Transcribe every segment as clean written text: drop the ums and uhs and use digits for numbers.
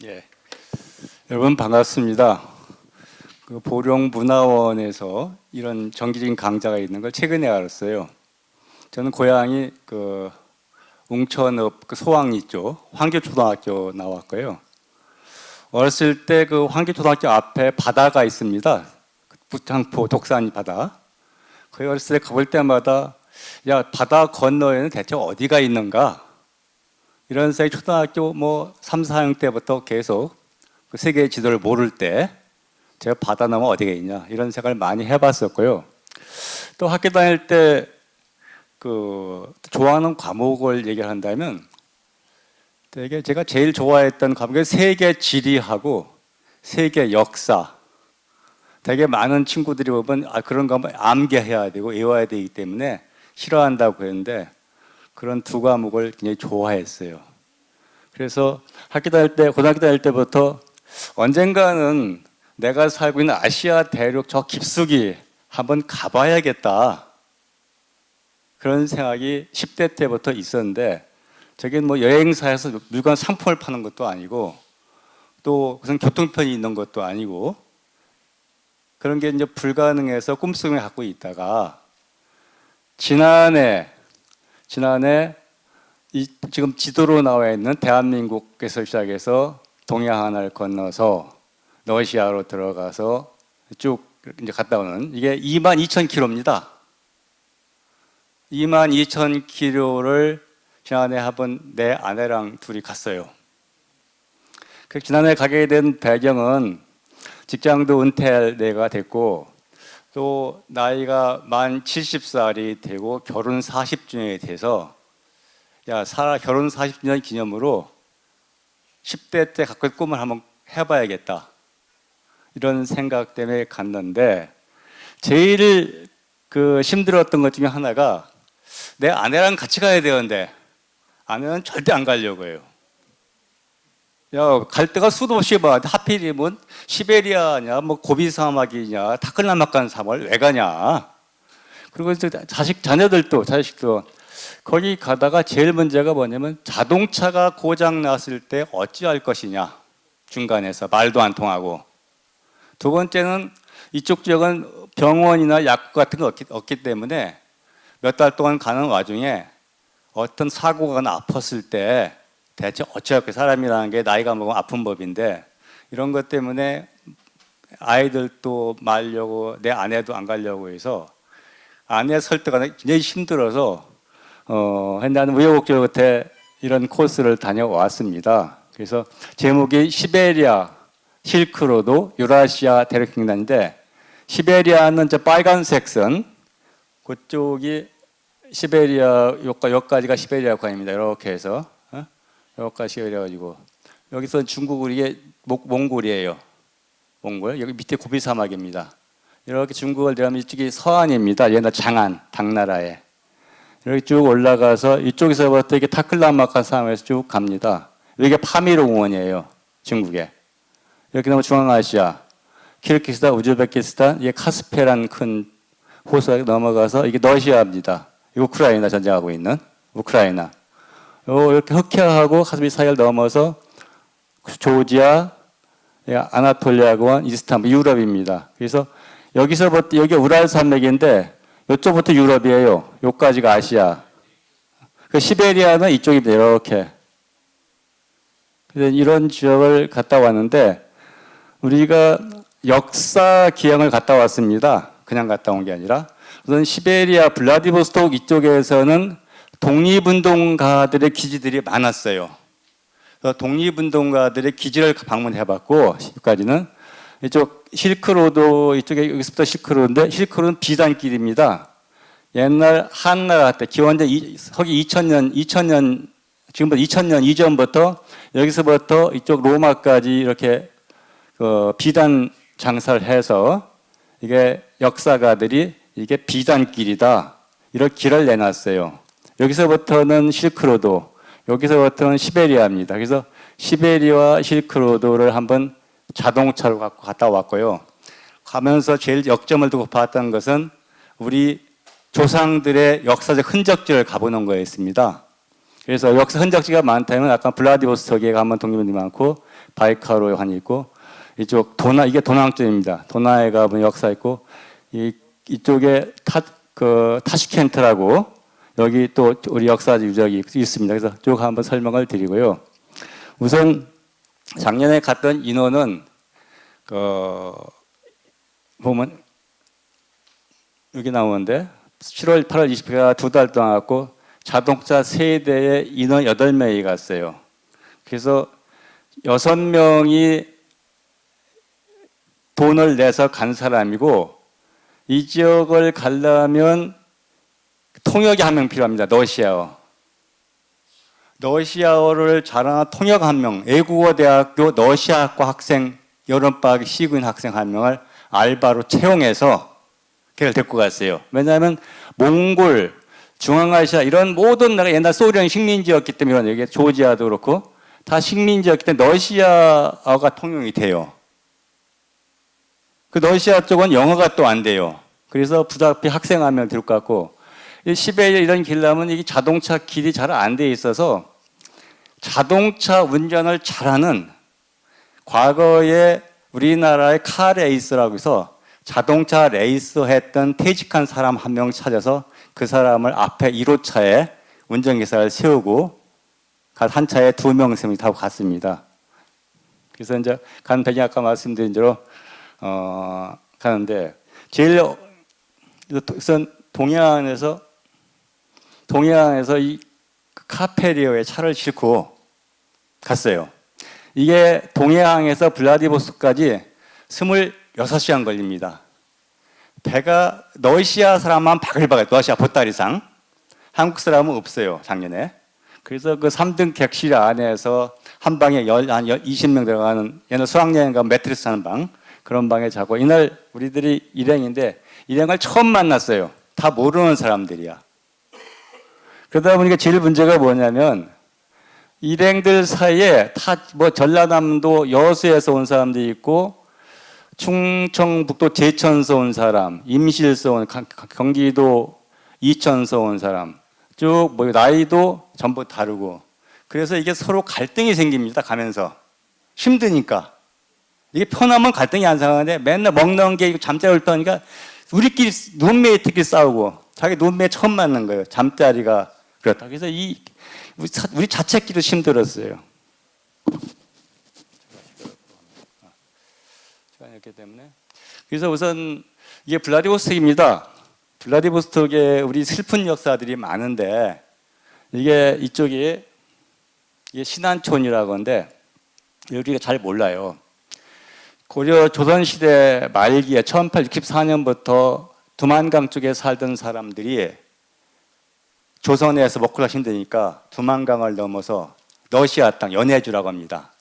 예, 여러분 반갑습니다. 그 보령문화원에서 이런 정기적인 강좌가 있는 걸 최근에 알았어요. 저는 고향이 그 웅천읍 그 소왕리 쪽 황교초등학교 나왔고요. 어렸을 때 그 황교초등학교 앞에 바다가 있습니다. 부창포 독산 바다. 거기 어렸을 때 가볼 때마다 야, 바다 건너에는 대체 어디가 있는가? 이런 생각이 초등학교 뭐 3, 4학년 때부터 계속 그 세계 지도를 모를 때 제가 바다 넘어 어디가 있냐 이런 생각을 많이 해봤었고요. 또 학교 다닐 때 그 좋아하는 과목을 얘기를 한다면 되게 제가 제일 좋아했던 과목이 세계 지리하고 세계 역사. 되게 많은 친구들이 보면 그런 거 암기해야 되고 외워야 되기 때문에 싫어한다고 했는데 그런 두 과목을 굉장히 좋아했어요. 그래서 학교 다닐 때, 고등학교 다닐 때부터 언젠가는 내가 살고 있는 아시아 대륙 저 깊숙이 한번 가봐야겠다. 그런 생각이 10대 때부터 있었는데, 저게 뭐 여행사에서 물건 상품을 파는 것도 아니고, 또 무슨 교통편이 있는 것도 아니고, 그런 게 이제 불가능해서 꿈속에 갖고 있다가, 지난해 지금 지도로 나와 있는 대한민국에서 시작해서 동해안 하나를 건너서 러시아로 들어가서 쭉 이제 갔다 오는 이게 22,000km입니다. 22,000km를 지난해 한번 내 아내랑 둘이 갔어요. 그 지난해 가게 된 배경은 직장도 은퇴할 때가 됐고 또 나이가 만 70살이 되고 결혼 40주년이 돼서 결혼 40주년 기념으로 10대 때 갖고 있던 꿈을 한번 해봐야겠다. 이런 생각 때문에 갔는데 제일 그 힘들었던 것 중에 하나가 내 아내랑 같이 가야 되는데 아내는 절대 안 가려고 해요. 갈 데가 수도 없이 하필이면 시베리아냐, 뭐 고비 사막이냐, 타클라마칸 사막을 왜 가냐. 그리고 자녀들도 거기 가다가 제일 문제가 뭐냐면 자동차가 고장 났을 때 어찌할 것이냐. 중간에서 말도 안 통하고. 두 번째는 이쪽 지역은 병원이나 약 같은 거 없기 때문에 몇 달 동안 가는 와중에 어떤 사고가 아팠을 때 대체 어찌할 까 사람이라는 게 나이가 먹으면 아픈 법인데 이런 것 때문에 아이들도 말려고 내 아내도 안 가려고 해서 아내 설득가 굉장히 힘들어서 나는 우여곡절 끝에 이런 코스를 다녀왔습니다. 그래서 제목이 시베리아 실크로드 유라시아 대륙횡단인데 시베리아는 저 빨간색 선 그쪽이 시베리아 여기까지가 시베리아 관입니다. 이렇게 해서 여기까지 시베리아가지고 여기서 중국은 이게 몽골이에요. 몽골 여기 밑에 고비 사막입니다. 이렇게 중국을 내려면 이쪽이 서안입니다. 옛날 장안 당나라에 이렇게 쭉 올라가서 이쪽에서부터 이게 타클라마칸 사막에서 쭉 갑니다. 이게 파미르 공원이에요. 중국에 이렇게 넘어 중앙아시아 키르기스탄, 우즈베키스탄, 이게 카스피란 큰 호수에 넘어가서 이게 러시아입니다. 우크라이나 전쟁하고 있는 우크라이나. 이렇게 흑해하고 카스피 사이를 넘어서 조지아, 아나톨리아권, 이스탄불, 유럽입니다. 그래서 여기서부터 여기 우랄 산맥인데 이쪽부터 유럽이에요. 여기까지가 아시아. 그 시베리아는 이쪽입니다. 이렇게. 그래서 이런 지역을 갔다 왔는데 우리가 역사 기행을 갔다 왔습니다. 그냥 갔다 온 게 아니라. 우선 시베리아 블라디보스토크 이쪽에서는 독립운동가들의 기지들이 많았어요. 그래서 독립운동가들의 기지를 방문해봤고 여기까지는 이쪽 실크로드 이쪽에 여기서부터 실크로드인데 실크로드는 비단길입니다. 옛날 한나라 때 기원전 서기 2000년 지금부터 2000년 이전부터 여기서부터 이쪽 로마까지 이렇게 비단 장사를 해서 이게 역사가들이 이게 비단길이다 이런 길을 내놨어요. 여기서부터는 실크로드, 여기서부터는 시베리아입니다. 그래서 시베리아 실크로드를 한번 자동차로 갖고 갔다 왔고요. 가면서 제일 역점을 두고 봤던 것은 우리 조상들의 역사적 흔적지를 가보는 거였습니다. 그래서 역사 흔적지가 많다면 아까 블라디보스토크에 가면 동료분들이 많고 바이카로에 한 있고 이쪽 이게 도낭쪽입니다. 도나에 가면 역사 있고 이쪽에 타슈켄트라고 여기 또 우리 역사 유적이 있습니다. 그래서 쭉 한번 설명을 드리고요. 우선 작년에 갔던 인원은 보면 여기 나오는데 7월, 8월 20일가 2달 동안 갔고 자동차 3대에 인원 8명이 갔어요. 그래서 6명이 돈을 내서 간 사람이고 이 지역을 가려면 통역이 1명 필요합니다. 러시아어를 잘하는 통역 1명, 외국어대학교 러시아학과 학생 여름방학 시구인 학생 1명을 알바로 채용해서 걔를 데리고 갔어요. 왜냐하면 몽골, 중앙아시아 이런 모든 나라 옛날 소련 식민지였기 때문에 이런 얘기 조지아도 그렇고 다 식민지였기 때문에 러시아어가 통용이 돼요. 그 러시아 쪽은 영어가 또 안 돼요. 그래서 부다페 학생 1명 데리고 갔고 시베리아 이런 길 가면 이게 자동차 길이 잘 안 돼 있어서 자동차 운전을 잘하는 과거에 우리나라의 카 레이스라고 해서 자동차 레이스 했던 퇴직한 사람 1명 찾아서 그 사람을 앞에 1호차에 운전기사를 세우고 한 차에 2명 타고 갔습니다. 그래서 이제 간 배경 아까 말씀드린 대로 가는데 제일 우선 동해안에서 이 카페리오에 차를 싣고 갔어요. 이게 동해항에서 블라디보스토크까지 26시간 걸립니다. 배가 러시아 사람만 바글바글, 러시아 보따리상. 한국 사람은 없어요, 작년에. 그래서 그 3등 객실 안에서 한 방에 한 20명 들어가는 옛날 수학여행 가면 매트리스 하는 방, 그런 방에 자고 이날 우리들이 일행인데 일행을 처음 만났어요. 다 모르는 사람들이야. 그러다 보니까 제일 문제가 뭐냐면 일행들 사이에 다 뭐 전라남도 여수에서 온 사람들이 있고 충청북도 제천에서 온 사람, 임실에서 온 경기도 이천에서 온 사람 쭉 뭐 나이도 전부 다르고 그래서 이게 서로 갈등이 생깁니다. 가면서 힘드니까 이게 편하면 갈등이 안 생기는데 맨날 먹는 게 잠자리를 떠니까 우리끼리 룸메이트끼리 싸우고 자기 룸메이트 처음 만난 거예요. 잠자리가 그렇다. 그래서 우리 자체끼리도 힘들었어요. 시간이 없기 때문에. 그래서 우선 이게 블라디보스토크입니다. 블라디보스토크에 우리 슬픈 역사들이 많은데 이게 신안촌이라고 하는데 우리가 잘 몰라요. 고려 조선시대 말기에 1864년부터 두만강 쪽에 살던 사람들이 조선에서 먹고 사기 힘드니까 두만강을 넘어서 러시아 땅 연해주라고 합니다.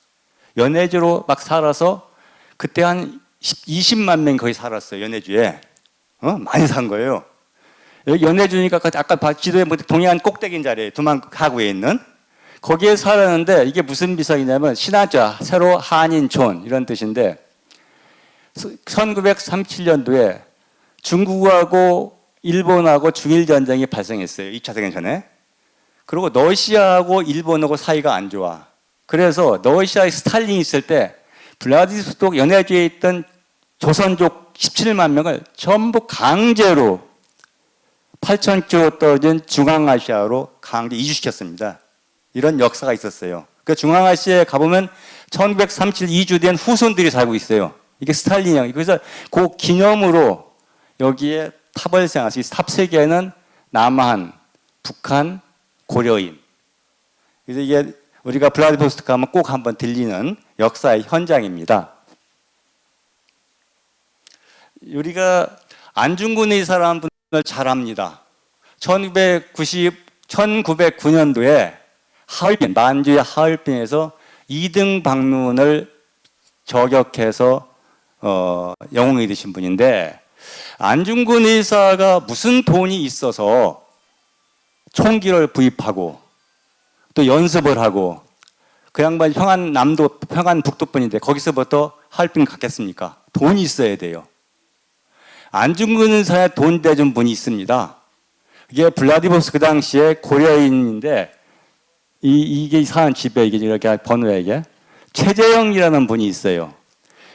연해주로 막 살아서 그때 한 20만 명이 거의 살았어요. 연해주에. 많이 산 거예요. 여기 연해주니까 아까 지도에 동해안 꼭대기인 자리에 두만하구에 있는 거기에 살았는데 이게 무슨 비석이냐면 신화자, 새로 한인촌 이런 뜻인데 1937년도에 중국하고 일본하고 중일전쟁이 발생했어요. 2차 세계전에. 그리고 러시아하고 일본하고 사이가 안 좋아. 그래서 러시아의 스탈린이 있을 때 블라디보스토크 연해주에 있던 조선족 17만 명을 전부 강제로 8,000km 떨어진 중앙아시아로 강제 이주시켰습니다. 이런 역사가 있었어요. 그 중앙아시아에 가보면 1937 이주된 후손들이 살고 있어요. 이게 스탈린형. 그래서 그 기념으로 여기에 탑을 생각하시. 탑 3개는 남한, 북한, 고려인. 그래서 이게 우리가 블라디보스토크 가면 꼭 한번 들리는 역사의 현장입니다. 우리가 안중근 의사라는 분을 잘 압니다. 1909년도에 만주의 하얼빈에서 2등 방문을 저격해서 영웅이 되신 분인데 안중근 의사가 무슨 돈이 있어서 총기를 구입하고 또 연습을 하고 그 양반이 평안북도 분인데 거기서부터 하얼빈 갔겠습니까? 돈이 있어야 돼요. 안중근 의사에 돈 대준 분이 있습니다. 이게 블라디보스토크 그 당시에 고려인인데 이게 사는 집에 이게 이렇게 번호에게 최재형이라는 분이 있어요.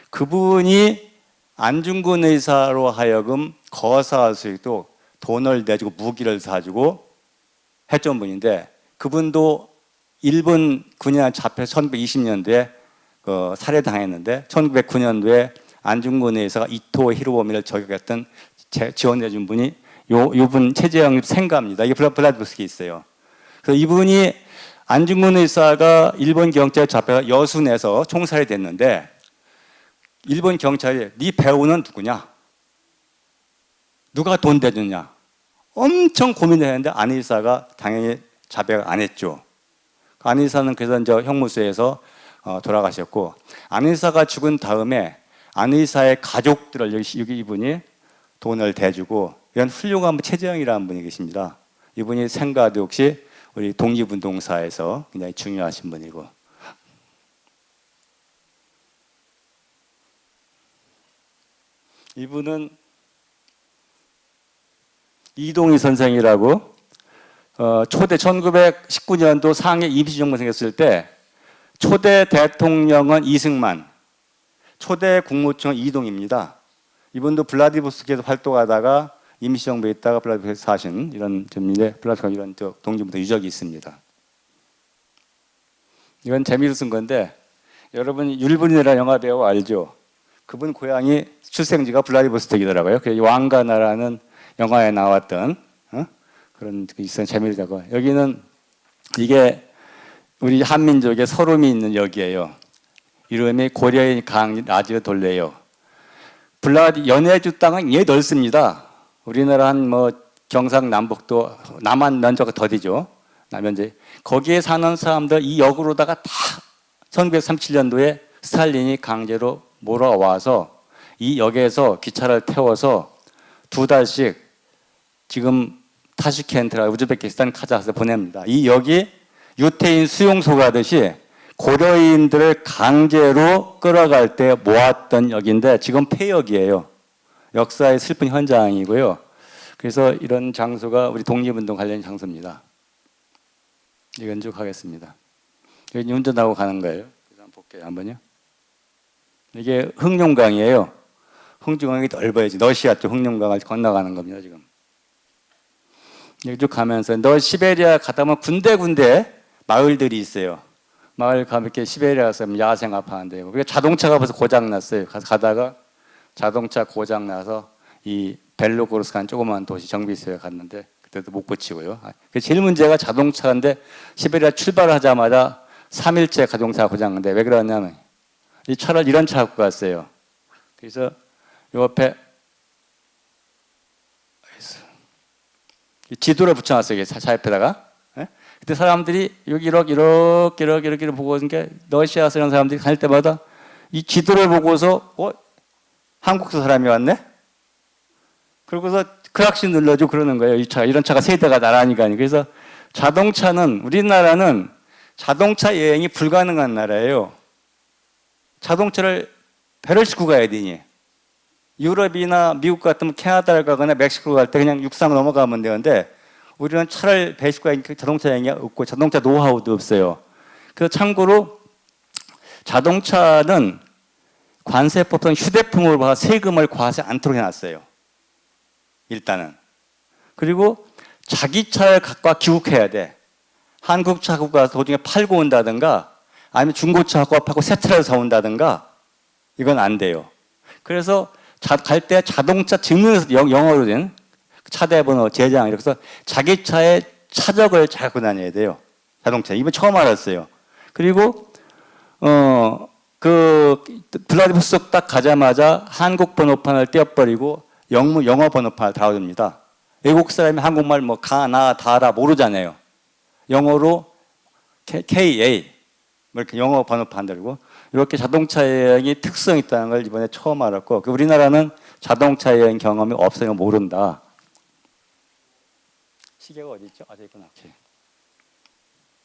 그분이 안중근 의사로 하여금 거사 수익도 돈을 내주고 무기를 사주고 했던 분인데, 그분도 일본 군인한테 잡혀서 1920년도에 살해당했는데 1909년도에 안중근 의사가 이토 히로부미를 저격했던 지원해준 분이 요분 최재형 생가입니다. 이게 블라디보스토크에 있어요. 그래서 이분이 안중근 의사가 일본 경찰에 잡혀서 여순에서 총살이 됐는데, 일본 경찰이 네 배우는 누구냐? 누가 돈 대줬냐? 엄청 고민을 했는데 안 의사가 당연히 자백 안 했죠. 안 의사는 그래서 이제 형무소에서 돌아가셨고, 안 의사가 죽은 다음에 안 의사의 가족들을 여기 이분이 돈을 대주고, 이런 훌륭한 최재형이라는 분이 계십니다. 이분이 생가도 역시 우리 독립운동사에서 굉장히 중요하신 분이고, 이분은 이동희 선생이라고 초대 1919년도 상해 임시정부 생겼을 때 초대 대통령은 이승만, 초대 국무총은 이동입니다. 이분도 블라디보스토크에서 활동하다가 임시정부에 있다가 블라디보스토크에 사신 이런 점인데, 블라디보스토크 이런 독립운동 유적이 있습니다. 이건 재미로 쓴 건데, 여러분 율분이라는 영화 배우 알죠? 그분 고향이 출생지가 블라디보스토크이더라고요. 그 왕가나라는 영화에 나왔던 그런 있어요. 재미있다고. 여기는 이게 우리 한민족의 서름이 있는 역이에요. 이름이 고려인 강 라지오 돌레요. 연해주 땅은 예 넓습니다. 우리나라 한 경상남북도 남한 면적이 더디죠. 남면제 거기에 사는 사람들 이 역으로다가 다 1937년도에 스탈린이 강제로 몰아와서 이 역에서 기차를 태워서 2달씩 지금 타슈켄트라 우즈베키스탄 카자흐스탄 보냅니다. 이 역이 유태인 수용소 가듯이 고려인들을 강제로 끌어갈 때 모았던 역인데 지금 폐역이에요. 역사의 슬픈 현장이고요. 그래서 이런 장소가 우리 독립운동 관련 장소입니다. 이건 쭉 하겠습니다. 여기 운전하고 가는 거예요. 그래서 한번 볼게요. 한번요. 이게 흑룡강이에요. 흑룡강이 넓어야지. 러시아 쪽 흑룡강을 건너가는 겁니다. 지금. 여기 쭉 가면서 시베리아 가다 보면 군데군데 마을들이 있어요. 마을 가면 이렇게 시베리아 가서 야생화파는데, 그게 자동차가 벌써 고장 났어요. 가다가 자동차 고장 나서 이 벨로고르스크한 조그만 도시 정비소에 갔는데 그때도 못 고치고요. 제일 문제가 자동차인데 시베리아 출발하자마자 3일째 자동차가 고장났는데 왜 그러냐면 이 차를 이런 차 갖고 갔어요. 그래서 요 옆에 지도를 붙여놨어요. 차 옆에다가. 그때 사람들이 여기 이렇게 보고 있는 게 러시아 쓰는 사람들이 갈 때마다 이 지도를 보고서 한국 사람이 왔네? 그러고서 클락신 눌러주고 그러는 거예요. 이런 차가 세대가 나라니까. 그래서 우리나라는 자동차 여행이 불가능한 나라예요. 자동차를 배를 싣고 가야 되니. 유럽이나 미국 같으면 캐나다를 가거나 멕시코 갈 때 그냥 육상 넘어가면 되는데, 우리는 차를 배 싣고 가니까 자동차 여행이 없고 자동차 노하우도 없어요. 그래서 참고로 자동차는 관세법상 휴대품으로 봐서 세금을 과하지 않도록 해놨어요. 일단은. 그리고 자기 차를 갖고 귀국해야 돼. 한국 차 갖고 가서 도중에 팔고 온다든가 아니면 중고차 갖고 팔고 새 차를 사온다든가 이건 안 돼요. 그래서 갈 때 자동차 증명서 영어로 된 차대번호 제장 이렇게 해서 자기 차의 차적을 잘 갖고 다녀야 돼요. 자동차. 이번 처음 알았어요. 그리고 블라디보스토크 딱 가자마자 한국 번호판을 떼어버리고 영어 번호판을 달아줍니다. 외국 사람이 한국말 가, 나, 다라 모르잖아요. 영어로 KA 이렇게 영어 번호판 들고 이렇게 자동차 여행이 특성이 있다는 걸 이번에 처음 알았고, 우리나라는 자동차 여행 경험이 없어요. 모른다. 시계가 어디 있죠? 저기 있구나.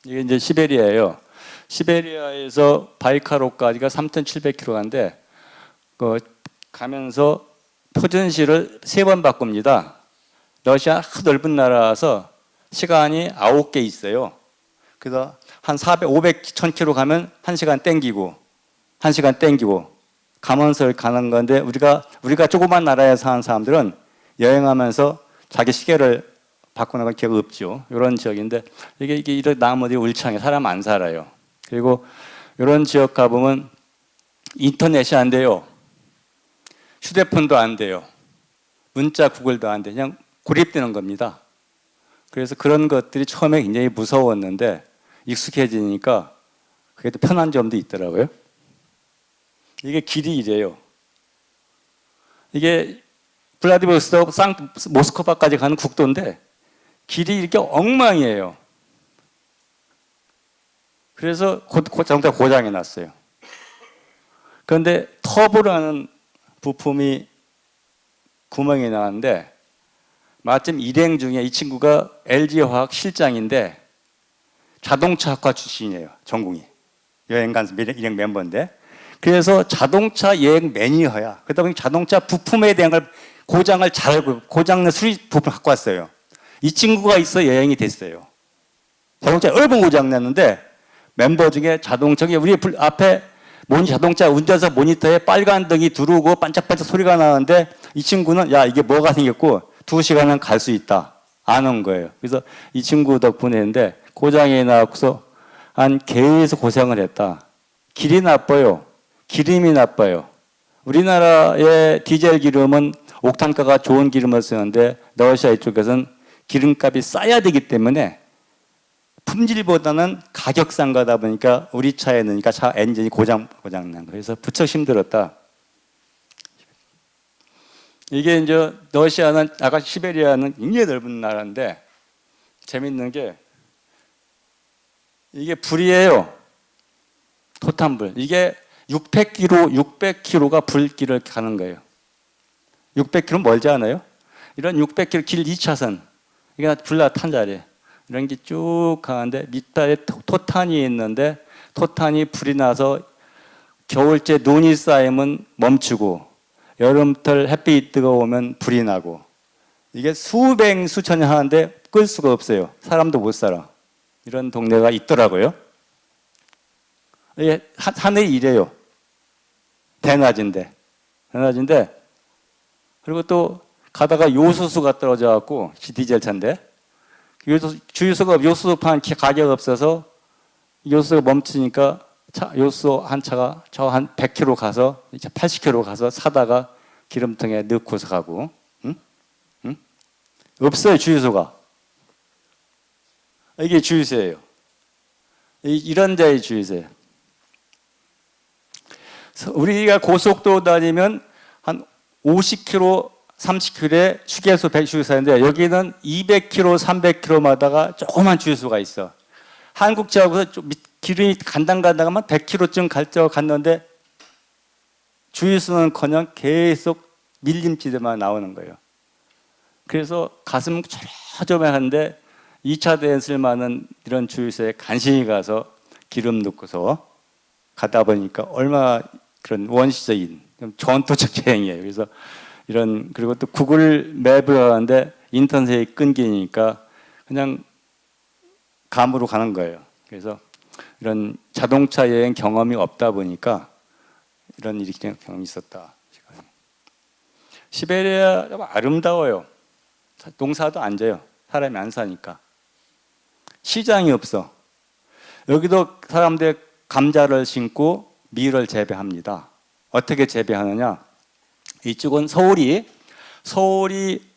이게 이제 시베리아예요. 시베리아에서 바이카로까지가 3,700km인데 가면서 표준시를 3번 바꿉니다. 러시아 넓은 나라라서 시간이 9개 있어요. 그래서 한 400, 500, 1000km 가면 1시간 땡기고 1시간 땡기고 가면서 가는 건데 우리가 조그만 나라에 사는 사람들은 여행하면서 자기 시계를 바꾸는 건 기회가 없죠. 이런 지역인데 이게 이런 나무들이 울창해 사람 안 살아요. 그리고 이런 지역 가보면 인터넷이 안 돼요. 휴대폰도 안 돼요. 문자 구글도 안 돼. 그냥 고립되는 겁니다. 그래서 그런 것들이 처음에 굉장히 무서웠는데 익숙해지니까 그게 또 편한 점도 있더라고요. 이게 길이 이래요. 이게 블라디보스토크 모스크바까지 가는 국도인데 길이 이렇게 엉망이에요. 그래서 자동차 고장이 났어요. 그런데 터보라는 부품이 구멍이 나는데 마침 일행 중에 이 친구가 LG화학 실장인데 자동차학과 출신이에요. 전공이. 여행간 일행 멤버인데. 그래서 자동차 여행 매니어야. 그러다 보니 자동차 부품에 대한 걸 고장을 잘 알고 고장난 수리 부품 갖고 왔어요. 이 친구가 있어 여행이 됐어요. 자동차 얼른 고장 났는데 멤버 중에 자동차에 우리 앞에 자동차 운전석 모니터에 빨간 등이 들어오고 반짝반짝 소리가 나는데 이 친구는 야 이게 뭐가 생겼고 2시간은 갈 수 있다 아는 거예요. 그래서 이 친구 덕분에 했는데 고장이 나고서 계속 고생을 했다. 길이 나빠요. 기름이 나빠요. 우리나라의 디젤 기름은 옥탄가가 좋은 기름을 쓰는데 러시아 이쪽에서는 기름값이 싸야 되기 때문에 품질보다는 가격상 가다 보니까 우리 차에 넣으니까 차 엔진이 고장 난 거예요. 그래서 부쩍 힘들었다. 이게 이제 러시아는 아까 시베리아는 굉장히 넓은 나라인데 재밌는 게 이게 불이에요. 토탄불. 이게 600km가 불길을 가는 거예요. 600km 멀지 않아요? 이런 600km 길 2차선. 이게 불나 탄 자리에. 이런 게 쭉 가는데 밑에 토탄이 있는데 토탄이 불이 나서 겨울째 눈이 쌓이면 멈추고 여름철 햇빛이 뜨거우면 불이 나고 이게 수천 년 하는데 끌 수가 없어요. 사람도 못 살아. 이런 동네가 있더라고요. 이게 하늘이 이래요. 대낮인데 그리고 또 가다가 요수수가 떨어져 갖고 디젤 차인데 요수수판 가격 없어서 요수가 멈추니까 요수 한 차가 저 한 100km 가서 이제 80km 가서 사다가 기름통에 넣고서 가고 응? 없어요 주유소가. 이게 주유소예요. 이런 데의 주유소예요. 우리가 고속도로 다니면 한 50km, 30km에 휴게소 100주유소인데 여기는 200km, 300km마다가 조그만 주유소가 있어. 한국차하고서 좀 기름이 간당간당하면 100km쯤 갔는데 주유소는커녕 계속 밀림지대만 나오는 거예요. 그래서 가슴 초조해하는데 2차 대행 쓸만한 이런 주유소에 간신히 가서 기름 넣고서 가다 보니까 얼마나 그런 원시적인 전투적 여행이에요. 그래서 그리고 또 구글 맵을 하는데 인터넷이 끊기니까 그냥 감으로 가는 거예요. 그래서 이런 자동차 여행 경험이 없다 보니까 이런 일이 경험이 있었다. 시베리아 아름다워요. 농사도 안 져요. 사람이 안 사니까. 시장이 없어. 여기도 사람들 감자를 심고 밀을 재배합니다. 어떻게 재배하느냐? 이쪽은 서울이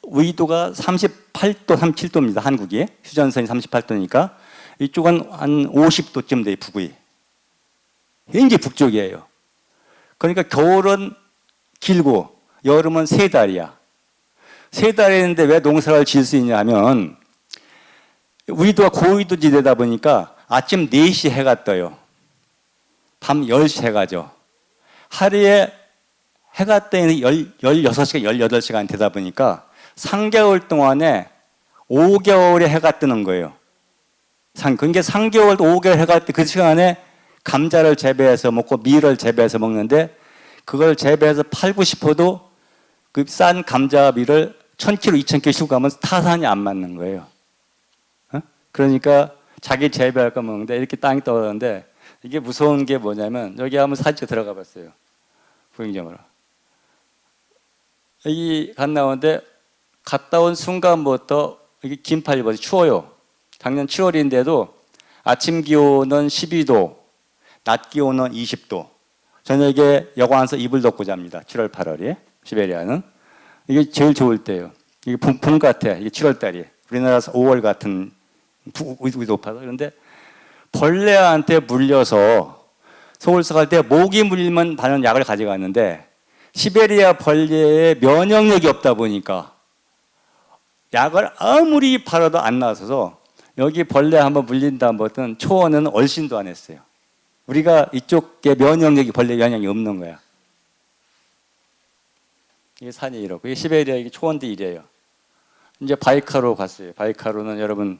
위도가 38도, 37도입니다. 한국이. 휴전선이 38도니까. 이쪽은 한 50도쯤 돼요. 북위. 굉장히 북쪽이에요. 그러니까 겨울은 길고 여름은 3달이야. 3달이는데 왜 농사를 지을 수 있냐면 위도가 고위도 지대다 보니까 아침 4시 해가 떠요. 밤 10시 해가 져. 하루에 해가 뜨는 16시간, 18시간 되다 보니까 3개월 동안에 5개월에 해가 뜨는 거예요. 그러니까 3개월, 5개월 해가 뜨 그 시간에 감자를 재배해서 먹고 밀을 재배해서 먹는데 그걸 재배해서 팔고 싶어도 그 싼 감자 밀을 1000kg, 2000kg 싣고 가면 타산이 안 맞는 거예요. 그러니까 자기 재배할 거 먹는데 이렇게 땅이 떨어졌는데 이게 무서운 게 뭐냐면 여기 한번 사진 들어가 봤어요. 구경점으로. 여기 갔나오는데 갔다 온 순간부터 이게 긴팔 입어서 추워요. 작년 7월인데도 아침 기온은 12도, 낮 기온은 20도. 저녁에 여관에서 이불 덮고 잡니다. 7월, 8월이 시베리아는 이게 제일 좋을 때예요. 이게 봄 같아. 이게 7월 달이. 우리나라에서 5월 같은 위도 높아서. 그런데 벌레한테 물려서 서울서 갈 때 모기 물리면 바는 약을 가져갔는데 시베리아 벌레의 면역력이 없다 보니까 약을 아무리 바라도 안 나서서 여기 벌레 한번 물린 다음부터는 초원은 얼씬도 안 했어요. 우리가 이쪽에 면역력이 벌레 면역이 없는 거야. 이게 산이 이렇고, 이게 시베리아 이게 초원도 이래요. 이제 바이카로 갔어요. 바이카로는 여러분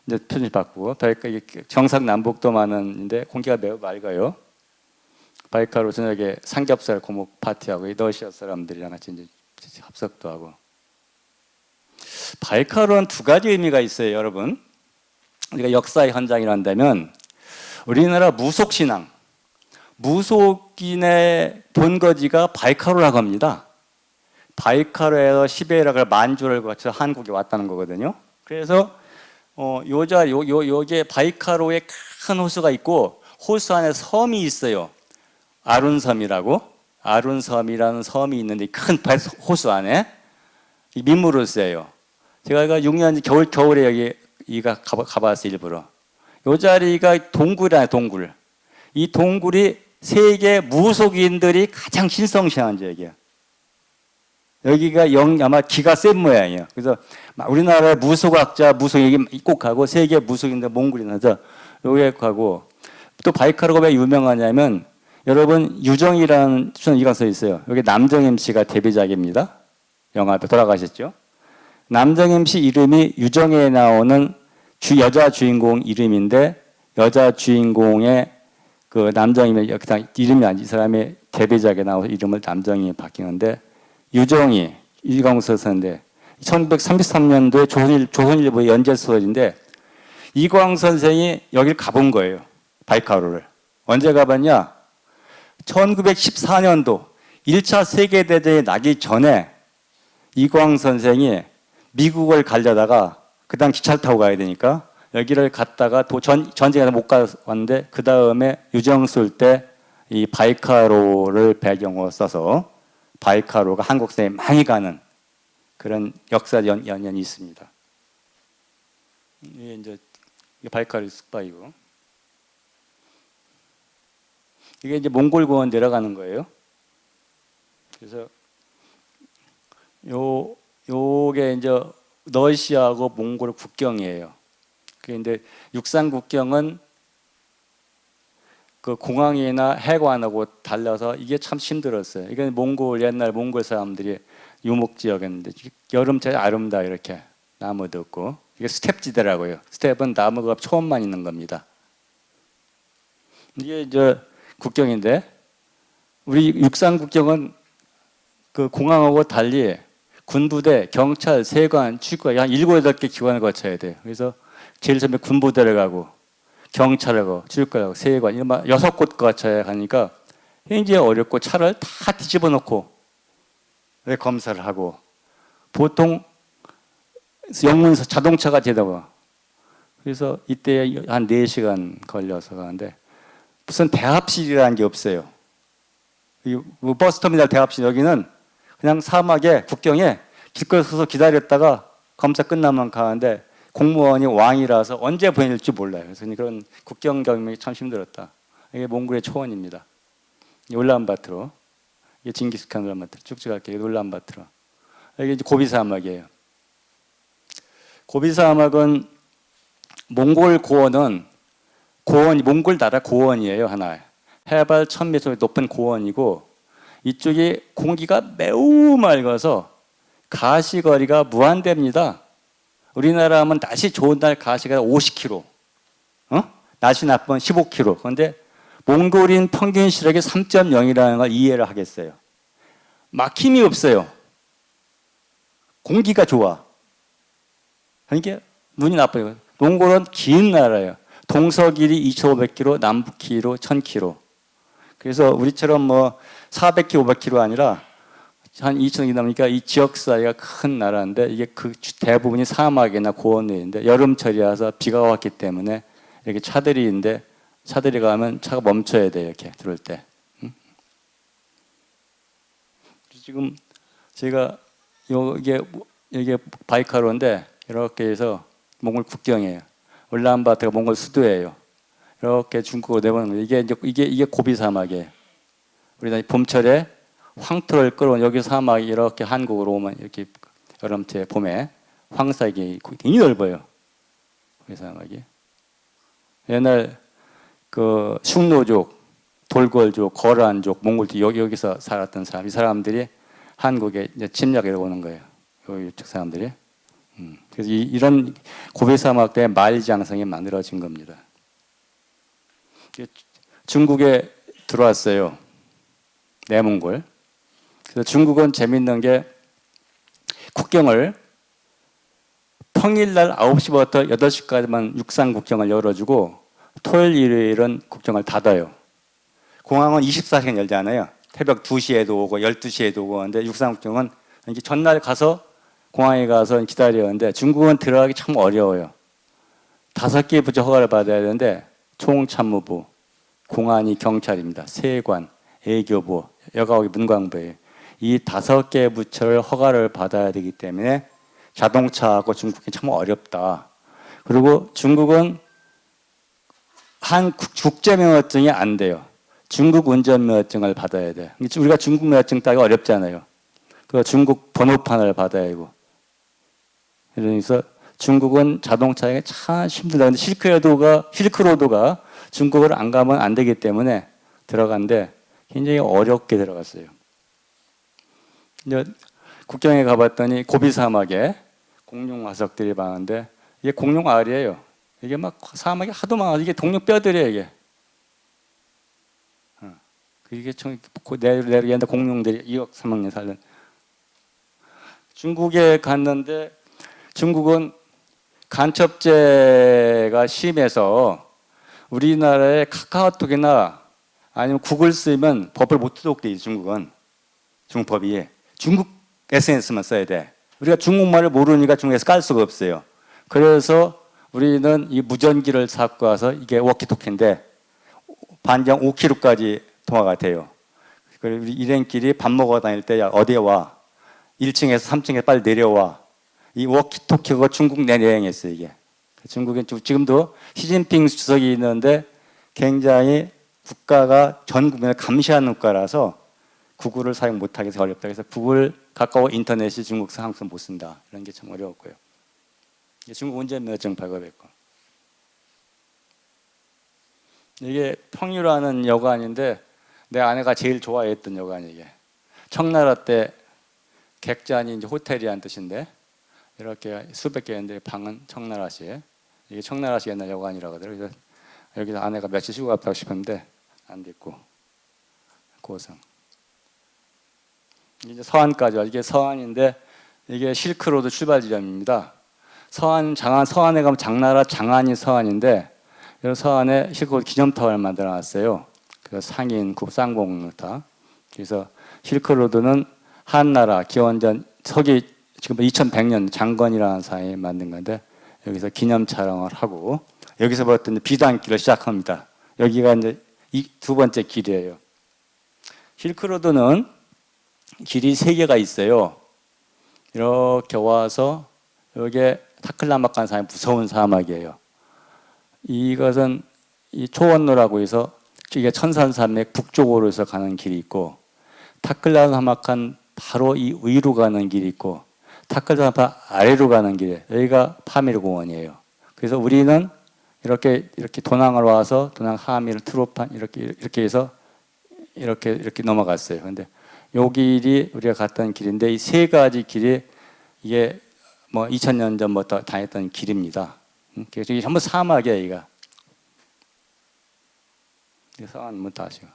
이제 표준이 바꾸고 경상남북도 많은데 공기가 매우 맑아요. 바이카로 저녁에 삼겹살 고목 파티하고 러시아 사람들이랑 같이 이제 합석도 하고. 바이카로는 두 가지 의미가 있어요, 여러분. 우리가 역사의 현장이라 한다면 우리나라 무속신앙, 무속인의 본거지가 바이카로라고 합니다. 바이카로에서 시베리아가 만주를 거쳐 한국에 왔다는 거거든요. 그래서 요게 바이카로에 큰 호수가 있고 호수 안에 섬이 있어요. 아룬섬이라고. 아룬섬이라는 섬이 있는데 큰 호수 안에 민물을 써요. 제가 6년 겨울에 여기가 가봤어요, 일부러. 요 자리가 동굴이에요, 동굴. 이 동굴이 세계 무속인들이 가장 신성시한 지역이에요. 여기가 아마 기가 센 모양이에요. 그래서 우리나라의 무속학자, 무속 얘기 꼭 하고 세계 무속인들 몽골이나서 여기에 가고 또 바이카로가 왜 유명하냐면 여러분 유정이라는 이가 써 있어요. 여기 남정임 씨가 데뷔작입니다. 영화 돌아가셨죠. 남정임 씨 이름이 유정에 나오는 여자 주인공 이름인데 여자 주인공의 그 남정임의 이름이 아닌 이 사람의 데뷔작에 나와서 이름을 남정임이 바뀌는데 유정이 이광석 선생인데 1933년도에 조선일보의 연재소설인데 이광 선생이 여기를 가본 거예요. 바이카로를. 언제 가봤냐? 1914년도 1차 세계대전이 나기 전에 이광 선생이 미국을 가려다가 그 다음 기차를 타고 가야 되니까 여기를 갔다가 전쟁에서 못 갔는데 그 다음에 유정 쓸 때 이 바이카로를 배경으로 써서 바이카로가 한국 사람이 많이 가는 그런 역사 연연이 있습니다. 이게 이제 바이카로 숲바이고 이게 이제 몽골 공원 내려가는 거예요. 그래서 요게 이제 러시아하고 몽골 국경이에요. 그런데 육상 국경은 그 공항이나 해관하고 달라서 이게 참 힘들었어요. 이건 옛날 몽골 사람들이 유목 지역이었는데 여름 제일 아름다 이렇게 나무도 없고 이게 스텝지대라고요. 스텝은 나무가 초원만 있는 겁니다. 이게 이제 국경인데 우리 육상 국경은 그 공항하고 달리 군부대, 경찰, 세관, 취과 한 7, 8개 기관을 거쳐야 돼요. 그래서 제일 처음에 군부대를 가고 경찰을 가고 취과를 가고 세관 이런 6곳 거쳐야 가니까 굉장히 어렵고 차를 다 뒤집어 놓고 검사를 하고 보통 영문서 자동차가 되다가 그래서 이때 한 4시간 걸려서 가는데 무슨 대합실이라는 게 없어요. 버스터미널 대합실 여기는 그냥 사막에 국경에 길거리 서서 기다렸다가 검사 끝나면 가는데 공무원이 왕이라서 언제 보낼지 몰라요. 그래서 그런 국경 경험이 참 힘들었다. 이게 몽골의 초원입니다. 울란바토르, 이게 징기스칸 울란바토르 쭉쭉 갈게요. 울란바토르. 이게 이제 고비 사막이에요. 고비 사막은 몽골 고원은 몽골 나라 고원이에요 하나. 해발 1000m 높은 고원이고 이쪽이 공기가 매우 맑아서 가시거리가 무한대입니다. 우리나라 하면 날씨 좋은 날 가시가 50km, 날씨 나쁘면 15km. 그런데 몽골인 평균 시력이 3.0이라는 걸 이해를 하겠어요. 막힘이 없어요. 공기가 좋아. 그러니까 눈이 나빠요. 몽골은 긴 나라예요. 동서 길이 2,500km, 남북 길이로 1,000km. 그래서 우리처럼 뭐 400km, 500km 아니라 한 2,000km 남으니까 이 지역 사이가 큰 나라인데 이게 그 대부분이 사막이나 고원인데 여름철이라서 비가 왔기 때문에 이렇게 차들이 있는데 차들이 가면 차가 멈춰야 돼요. 이렇게 들어올 때. 지금 제가 이게 바이카로인데 이렇게 해서 몽골 국경이에요. 울란바토르가 몽골 수도예요. 이렇게 중국으로 내보는 거예요. 이게 고비 사막이에요. 우리가 봄철에 황토를 끌어온 여기 사막이 이렇게 한국으로 오면 이렇게 여름철 봄에 황사기 굉장히 넓어요. 고비 사막이. 옛날 그 숭노족, 돌궐족, 거란족, 몽골족 여기서 살았던 사람, 이 사람들이 한국에 이제 침략해 오는 거예요. 이쪽 사람들이. 그래서 이런 고비 사막 때 만리장성이 만들어진 겁니다. 중국에 들어왔어요. 내몽골. 그래서 중국은 재밌는 게 국경을 평일날 9시부터 8시까지만 육상 국경을 열어주고 토요일, 일요일은 국경을 닫아요. 공항은 24시간 열잖아요. 새벽 2시에도 오고 12시에도 오고 하는데 육상 국경은 이제 전날 가서 공항에 가서 기다려야 하는데 중국은 들어가기 참 어려워요. 5개 부처 허가를 받아야 되는데 총참모부, 공안이 경찰입니다. 세관, 애교부, 여가국이 문광부예요. 이 5개 부처를 허가를 받아야 되기 때문에 자동차하고 중국이 참 어렵다. 그리고 중국은 국제면허증이 안 돼요. 중국 운전면허증을 받아야 돼요. 우리가 중국 면허증 따기 어렵잖아요. 그 중국 번호판을 받아야 하고. 그래서 중국은 자동차에 참 힘들다. 근데 실크로드가 중국을 안 가면 안 되기 때문에 들어간데 굉장히 어렵게 들어갔어요. 이제 국경에 가봤더니 고비 사막에 공룡 화석들이 많은데 이게 공룡 알이에요. 이게 막 사막이 하도 많아. 이게 동룡 뼈들이에요, 이게. 이게 내려가는데 공룡들이 2억 3억 년 살는. 중국에 갔는데 중국은 간첩죄가 심해서 우리나라의 카카오톡이나 아니면 구글 쓰면 법을 못 쓰도록 돼 있어요. 중국은. 중국법이. 중국 SNS만 써야 돼. 우리가 중국말을 모르니까 중국에서 깔 수가 없어요. 그래서 우리는 이 무전기를 갖고 와서 이게 워키토키인데 반경 5km까지 통화가 돼요. 그리고 우리 일행끼리 밥 먹어 다닐 때 야, 어디에 와? 1층에서 3층에 빨리 내려와. 이 워키토키가 중국 내여행했어요, 이게. 중국은 지금도 시진핑 주석이 있는데 굉장히 국가가 전 국민을 감시하는 국가라서 구글을 사용 못하게 해서 어렵다. 그래서 구글 가까워 인터넷이 중국서 한국서 못 쓴다. 이런 게 참 어려웠고요. 중국 운전면허증 발급했고. 이게 평유라는 여관인데 내 아내가 제일 좋아했던 여관이 이게. 청나라 때 객잔이 이제 호텔이란 뜻인데 이렇게 수백 개인데 방은 청나라식. 이게 청나라식 옛날 여관이라고 하더라고요. 그래서 여기서 아내가 며칠 쉬고 갔다 싶었는데 안 됐고 고성. 이제 서안까지 와. 이게 서안인데 이게 실크로드 출발 지점입니다. 서안에 가면 장나라 장안이 서안인데 이 서안에 실크로드 기념탑을 만들어놨어요. 그래서 상인, 쌍공루타. 그래서 실크로드는 한나라 기원전 서기 지금 2100년 장건이라는 사이에 만든 건데 여기서 기념 촬영을 하고 여기서부터 비단길을 시작합니다. 여기가 이제 두 번째 길이에요. 실크로드는 길이 3개가 있어요. 이렇게 와서 여기에 타클라마칸 사막이 무서운 사막이에요. 이것은 이 초원로라고 해서 이게 천산산맥 북쪽으로 해서 가는 길이 있고 타클라마칸 바로 이 위로 가는 길이 있고 타클라마칸 아래로 가는 길이 여기가 파미르 공원이에요. 그래서 우리는 이렇게 도낭을 와서 도낭 하미르 트로판 이렇게 해서 이렇게 넘어갔어요. 근데 요 길이 우리가 갔던 길인데 이 3가지 길이 이게 뭐 2000년 전부터 다녔던 길입니다. 그래서 이게 전부 사막이에요, 여기가. 서안 다시요.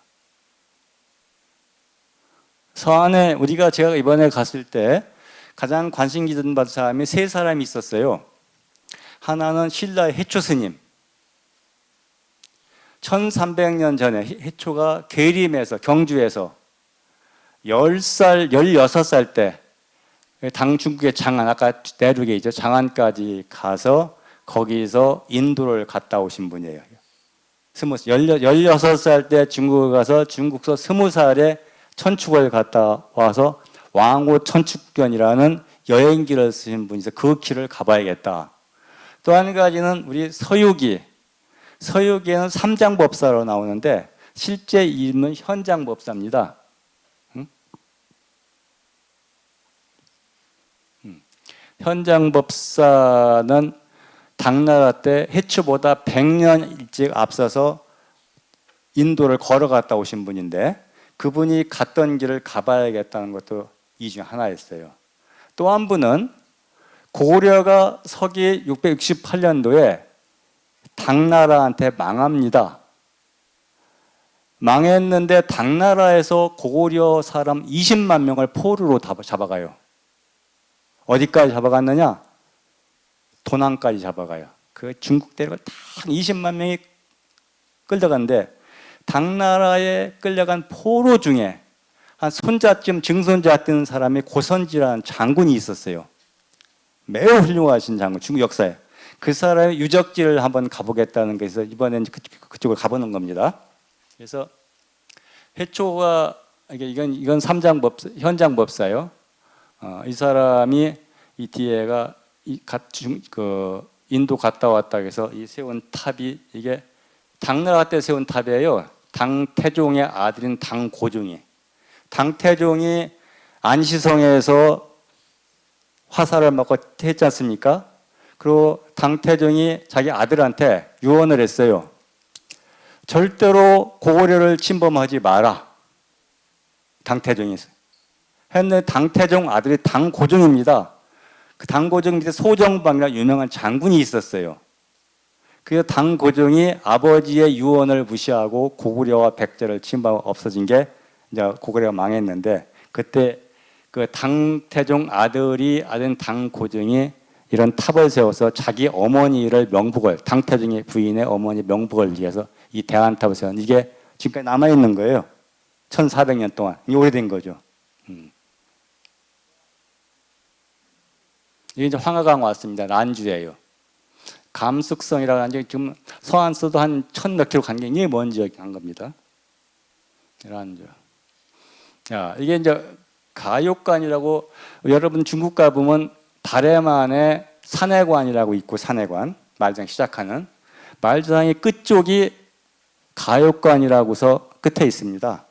서안에 제가 이번에 갔을 때 가장 관심 기준 받은 사람이 3사람이 있었어요. 하나는 신라의 해초 스님. 1300년 전에 해초가 계림에서 경주에서 10살, 16살 때 중국의 장안, 아까 내륙에 있죠. 장안까지 가서 거기서 인도를 갔다 오신 분이에요. 16살 때 중국에 가서 중국서 20살에 천축을 갔다 와서 왕호 천축견이라는 여행기를 쓰신 분이서 그 길을 가봐야겠다. 또 한 가지는 우리 서유기에는 삼장법사로 나오는데 실제 이름은 현장법사입니다. 현장법사는 당나라 때 해초보다 100년 일찍 앞서서 인도를 걸어갔다 오신 분인데 그분이 갔던 길을 가봐야겠다는 것도 이 중 하나였어요. 또 한 분은 고려가 서기 668년도에 당나라한테 망합니다. 망했는데 당나라에서 고구려 사람 20만 명을 포로로 잡아가요. 어디까지 잡아갔느냐? 도난까지 잡아가요. 그 중국 대륙을 다 20만 명이 끌려갔는데 당나라에 끌려간 포로 중에 한 손자쯤 증손자 뜬 사람이 고선지라는 장군이 있었어요. 매우 훌륭하신 장군, 중국 역사에. 그 사람의 유적지를 한번 가보겠다는 것에서 이번엔 그쪽을 가보는 겁니다. 그래서 해초가 이건 현장법사요. 이 사람이 이 뒤에가 인도 갔다 왔다 해서 이 세운 탑이 이게 당나라 때 세운 탑이에요. 당태종의 아들인 당고종이. 당태종이 안시성에서 화살을 맞고 했지 않습니까? 그리고 당태종이 자기 아들한테 유언을 했어요. 절대로 고구려를 침범하지 마라. 당태종이 했는데 당태종 아들이 당고종입니다. 그 당고종 밑에 소정방이라는 유명한 장군이 있었어요. 그래서 당고종이 아버지의 유언을 무시하고 고구려와 백제를 침범하고 없어진 게 이제 고구려가 망했는데 그때 그 당태종 아들인 당고종이 이런 탑을 세워서 자기 어머니를 명복을 당태종의 부인의 어머니 명복을 위해서 이 대한탑을 세웠는데 이게 지금까지 남아있는 거예요. 1400년 동안. 이게 오래된 거죠. 이게 이제 황하강 왔습니다. 란주예요. 감숙성이라고 하는 게 지금 서안서도 한 1000몇 킬로 간 게 이게 먼 지역에 간 겁니다. 란주. 자, 이게 이제 가욕관이라고 여러분 중국 가보면 다레만에 산해관이라고 있고 산해관 말장 시작하는 말장의 끝쪽이 가욕관이라고서 끝에 있습니다.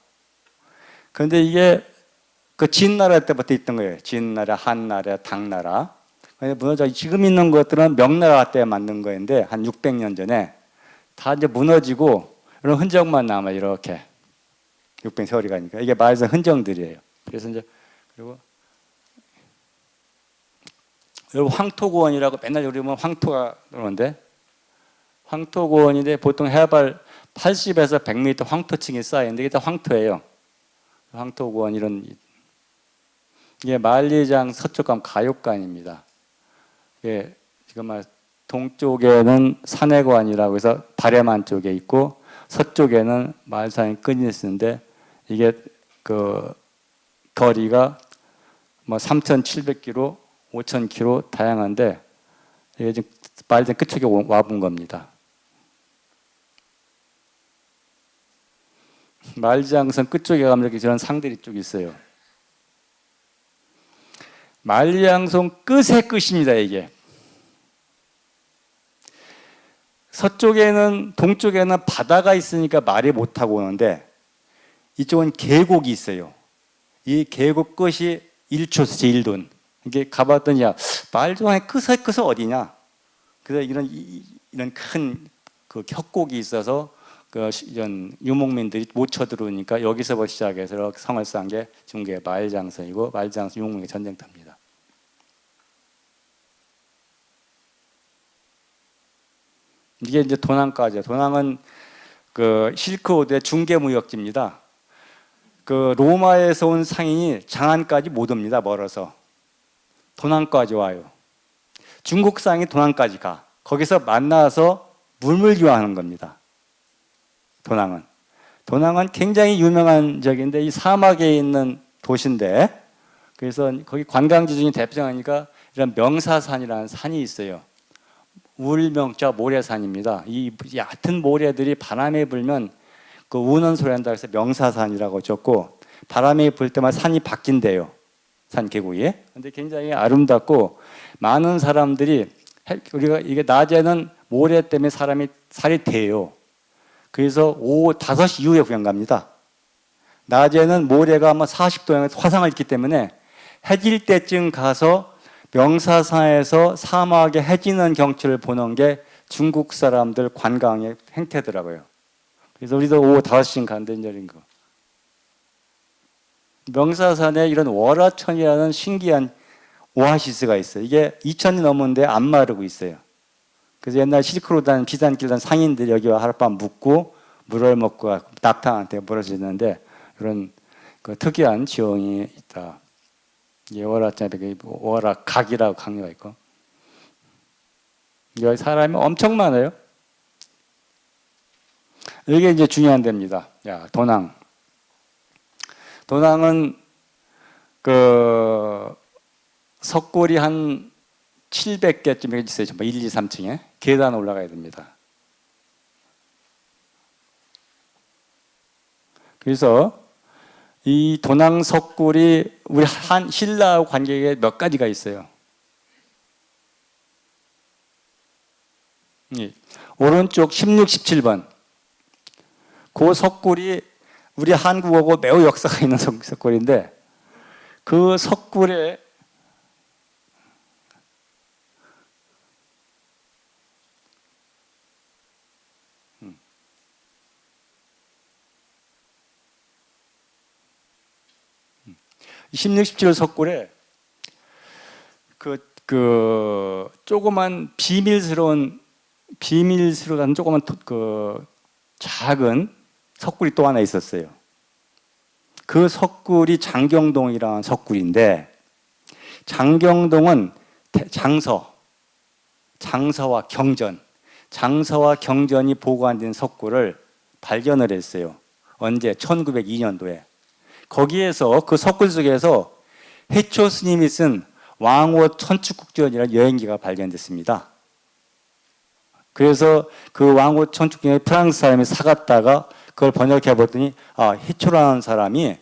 그런데 이게 그 진나라 때부터 있던 거예요. 진나라, 한나라, 당나라. 무너져 지금 있는 것들은 명나라 때 만든 거인데 한 600년 전에 다 이제 무너지고 이런 흔적만 남아 이렇게 600 세월이 가니까 이게 말에서 흔적들이에요. 그래서 이제 그리고 여러분 황토고원이라고 맨날 우리 보면 황토가 그러는데 황토고원인데 보통 해발 80에서 100m 황토층이 쌓이는데 이게 다 황토예요. 황토고원 이런 이게 만리장 서쪽 가면 가욕관입니다. 예, 지금 말 동쪽에는 산해관이라고 해서 다레만 쪽에 있고 서쪽에는 말산이 끊이는데 이게 그 거리가 뭐 3,700km, 5,000km 다양한데 이게 지금 말산 끝쪽에 와본 겁니다. 만리장성 끝쪽에 가면 이렇게 저런 상들이 쭉 있어요. 만리장성 끝의 끝입니다. 이게 서쪽에는 동쪽에는 바다가 있으니까 말이 못하고 오는데 이쪽은 계곡이 있어요. 이 계곡 끝이 1초서 제1돈. 이게 가봤더니 말종의 끝의 끝은 어디냐? 그래서 이런 큰 그 협곡이 있어서 그 이런 유목민들이 못 쳐들어오니까 여기서부터 시작해서 성을 쌓은 게 중국의 만리장성이고 만리장성 유목민의 전쟁터입니다. 이게 이제 도난까지요. 도난은 그 실크로드의 중개무역지입니다. 그 로마에서 온 상인이 장안까지 못 옵니다. 멀어서 도난까지 와요. 중국 상이 도난까지 가. 거기서 만나서 물물교환하는 겁니다. 도낭은 굉장히 유명한 지역인데 이 사막에 있는 도시인데 그래서 거기 관광지 중에 대표적이니까 이런 명사산이라는 산이 있어요. 울명자 모래산입니다. 이 얕은 모래들이 바람에 불면 그 우는 소리 한다 해서 명사산이라고 적고 바람이 불 때마다 산이 바뀐대요. 산 계곡이. 근데 굉장히 아름답고 많은 사람들이 우리가 이게 낮에는 모래 때문에 살이 돼요. 그래서 오후 5시 이후에 구경 갑니다. 낮에는 모래가 아마 40도에 화상을 입기 때문에 해질 때쯤 가서 명사산에서 사막에 해지는 경치를 보는 게 중국 사람들 관광의 행태더라고요. 그래서 우리도 오후 5시쯤 간다는 거. 명사산에 이런 월화천이라는 신기한 오아시스가 있어요. 이게 2000이 넘었는데 안 마르고 있어요. 그래서 옛날 실크로드 다니는 비단길 다니는 상인들이 여기 와 하룻밤 묵고 물을 먹고 낙타한테 물어주는데 그런 그 특이한 지형이 있다. 월화천에 월화각이라고 강요가 있고 여기 사람이 엄청 많아요. 이게 이제 중요한 데입니다. 도낭은 그 석굴이 한 700개쯤 있어요. 1, 2, 3층에 계단 올라가야 됩니다. 그래서 이 도낭 석굴이 우리 한 신라하고 관계가 몇 가지가 있어요. 오른쪽 16, 17번 그 석굴이 우리 한국어고 매우 역사가 있는 석굴인데 그 석굴에 이 16, 17 석굴에 그 조그만 비밀스러운 조그만 그 작은 석굴이 또 하나 있었어요. 그 석굴이 장경동이라는 석굴인데 장경동은 장서와 경전이 보관된 석굴을 발견을 했어요. 언제? 1902년도에. 거기에서 그 석굴 속에서 해초 스님이 쓴 왕호 천축국전이라는 여행기가 발견됐습니다. 그래서 그 왕호 천축국전을 프랑스 사람이 사갔다가 그걸 번역해 보더니 해초라는 사람이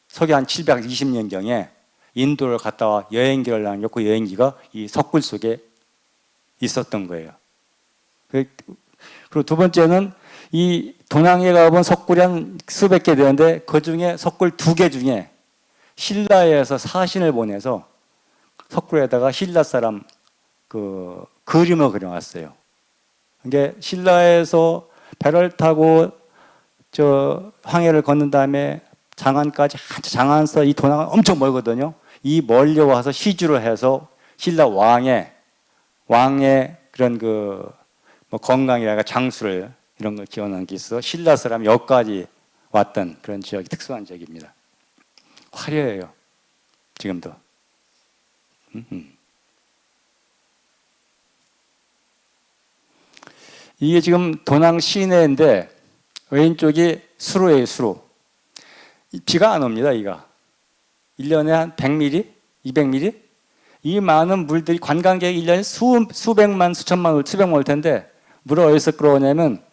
서기 한 720년경에 인도를 갔다 와 여행기를 남겼고 그 여행기가 이 석굴 속에 있었던 거예요. 그리고 두 번째는 이 도낭에 가본 석굴이 한 수백 개 되는데 그 중에 석굴 2개 중에 신라에서 사신을 보내서 석굴에다가 신라 사람 그 그림을 그려놨어요. 그게 신라에서 배를 타고 저 황해를 건넌 다음에 장안까지 장안서 이 도낭은 엄청 멀거든요. 이 멀리 와서 시주를 해서 신라 왕의 그런 그 뭐 건강이라가 장수를 이런 걸 기원한 게 있어 신라 사람이 여기까지 왔던 그런 지역이 특수한 지역입니다. 화려해요. 지금도. 이게 지금 도낭 시내인데 왼쪽이 수로예요. 수로. 비가 안 옵니다. 이가 1년에 한 100mm, 200mm 이 많은 물들이 관광객 1년에 수백만, 수천만, 수백만 올 텐데 물을 어디서 끌어오냐면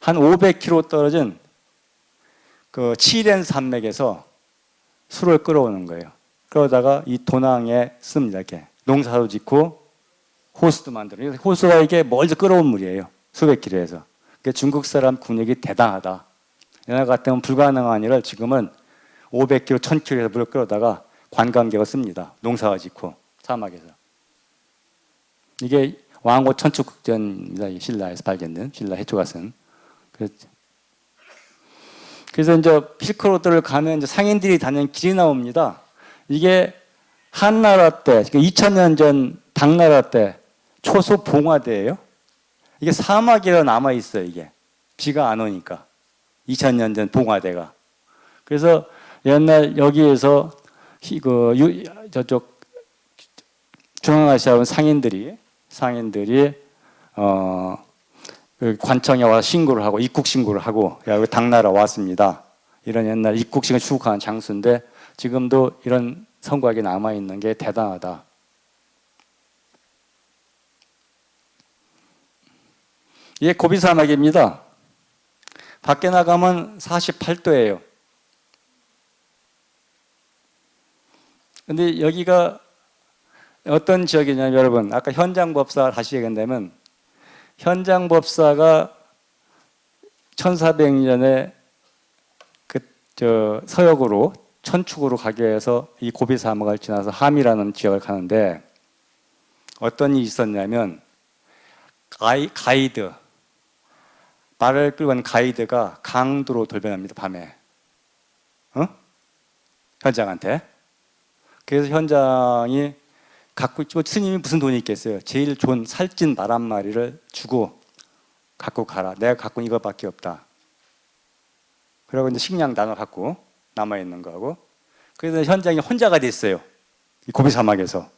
한 500km 떨어진 그 치렌 산맥에서 수로를 끌어오는 거예요. 그러다가 이 도낭에 씁니다. 이렇게 농사도 짓고 호수도 만들어요. 호수가 이게 멀리서 끌어온 물이에요. 수백 킬로에서. 그러니까 중국 사람 군력이 대단하다. 옛날 같으면 불가능한 일을 지금은 500km, 1000km에서 물을 끌어다가 관광객을 씁니다. 농사가 짓고 사막에서. 이게 왕호 천축국전입니다. 신라에서 발견된 신라 해초가 쓴. 그래서 이제 실크로드를 가면 이제 상인들이 다니는 길이 나옵니다. 이게 한나라 때, 2000년 전 당나라 때 초소 봉화대예요. 이게 사막이라 남아 있어요. 이게 비가 안 오니까 2000년 전 봉화대가. 그래서 옛날 여기에서 저쪽 중앙아시아 온 상인들이 상인들이 그 관청에 와서 신고를 하고 입국 신고를 하고 야, 여기 당나라 왔습니다. 이런 옛날 입국식을 추구하는 장소인데 지금도 이런 성곽이 남아 있는 게 대단하다. 이게 고비 사막입니다. 밖에 나가면 48도예요. 근데 여기가 어떤 지역이냐면 여러분 아까 현장법사 다시 얘기한다면 현장법사가 1400년에 서역으로 천축으로 가기 위해서 이 고비 사막을 지나서 함이라는 지역을 가는데 어떤 일이 있었냐면 가이드 말을 끌고 간 가이드가 강도로 돌변합니다. 밤에 현장한테. 그래서 현장이 갖고 있죠. 스님이 무슨 돈이 있겠어요. 제일 좋은 살찐 말 한 마리를 주고 갖고 가라. 내가 갖고 있는 이거밖에 없다. 그리고 이제 식량 나눠 갖고 남아 있는 거하고. 그래서 현장이 혼자가 됐어요. 이 고비 사막에서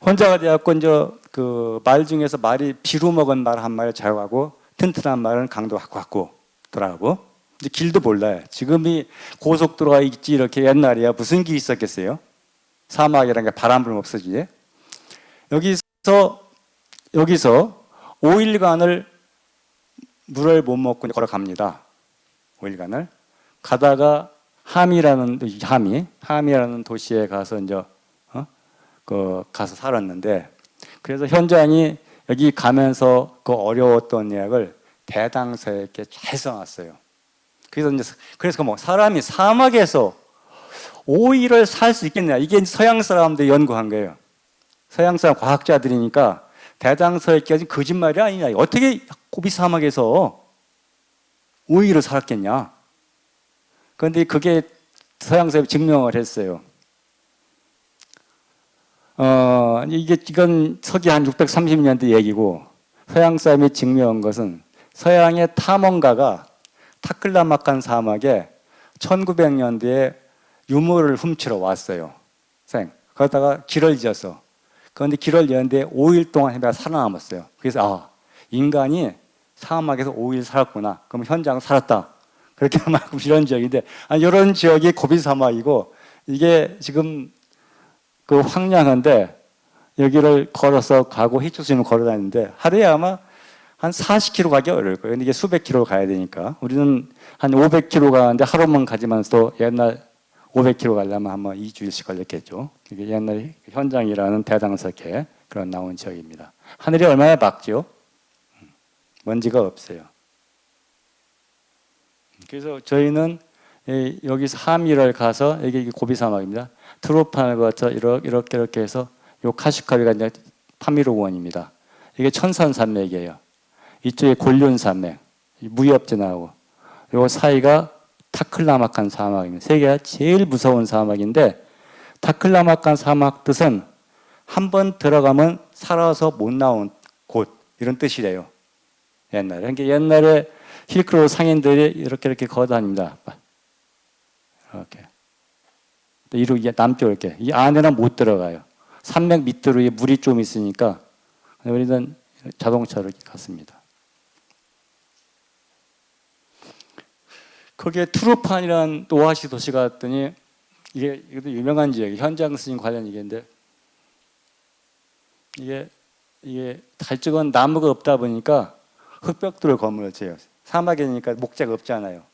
혼자가 되었고 이제 그 말 중에서 말이 비루 먹은 말 한 마리 자유하고 튼튼한 말은 강도 갖고 돌아가고 이제 길도 몰라요. 지금이 고속도로가 있지 이렇게 옛날이야 무슨 길이 있었겠어요? 사막이라는 게 바람 불면 없어지지. 여기서 5일간을 물을 못 먹고 걸어갑니다. 5일간을 가다가 함이라는 도시에 가서 이제 가서 살았는데 그래서 현장이 여기 가면서 그 어려웠던 이야기를 대당서에 이렇게 잘 써놨어요. 그래서 뭐 사람이 사막에서 5일을 살 수 있겠냐 이게 서양 사람들이 연구한 거예요. 서양 사람 과학자들이니까 대당서에 깨진 거짓말이 아니냐. 어떻게 고비 사막에서 5일을 살았겠냐. 그런데 그게 서양 사람이 증명을 했어요. 이건 서기 한 630년대 얘기고 서양 사람이 증명한 것은 서양의 탐험가가 타클라마칸 사막에 1900년대에 유물을 훔치러 왔어요. 그러다가 길을 지어서. 그런데 길을 지었는데 5일 동안 해가 살아남았어요. 그래서 인간이 사막에서 5일 살았구나. 그럼 현장 살았다. 그렇게 말하고 이런 지역인데 이런 지역이 고비 사막이고 이게 지금 그 황량한데 여기를 걸어서 가고 히초스님을 걸어 다니는데 하루에 아마 한 40km 가기 어려울 거예요. 근데 이게 수백 킬로 가야 되니까 우리는 한 500km 가는데 하루만 가지만서도 옛날 500km 가려면 아마 2주일씩 걸렸겠죠. 이게 옛날 현장이라는 대당석에 그런 나온 지역입니다. 하늘이 얼마나 맑죠? 먼지가 없어요. 그래서 저희는 여기서 함이를 가서 여기 고비 사막입니다. 트로판을 거쳐 이렇게 해서 요 카시카비가 이제 파미르원입니다. 이게 천산산맥이에요. 이쪽에 골륜산맥, 무협지 나오고 요 사이가 타클라마칸 사막입니다. 세계가 제일 무서운 사막인데 타클라마칸 사막 뜻은 한 번 들어가면 살아서 못 나온 곳 이런 뜻이래요. 옛날에. 그러니까 옛날에 힐크로 상인들이 이렇게 걸어 다닙니다. 이렇게 남쪽 이렇게 이 안에는 못 들어가요. 산맥 밑으로 물이 좀 있으니까 우리는 자동차로 갔습니다. 거기에 투르판이라는 오아시 도시가 왔더니 이것도 유명한 지역이 현장 스님 관련 얘기인데 이게 달쪽은 나무가 없다 보니까 흙벽돌을 건물을 지어요. 사막이니까 목재가 없잖아요.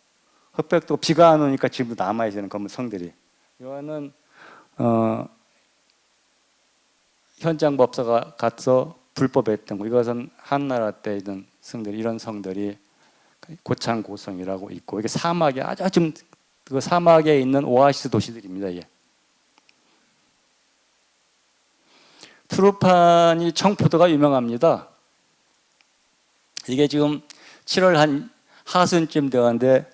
흙벽돌 비가 안 오니까 지금도 남아 있는 건물 성들이. 이거는 현장 법사가 가서 불법했던 거. 이것은 한나라 때 있는 성들 이런 성들이 고창고성이라고 있고 이게 사막에 아주 좀 그 사막에 있는 오아시스 도시들입니다. 이게. 투르판이 청포도가 유명합니다. 이게 지금 7월 한 하순쯤 되었는데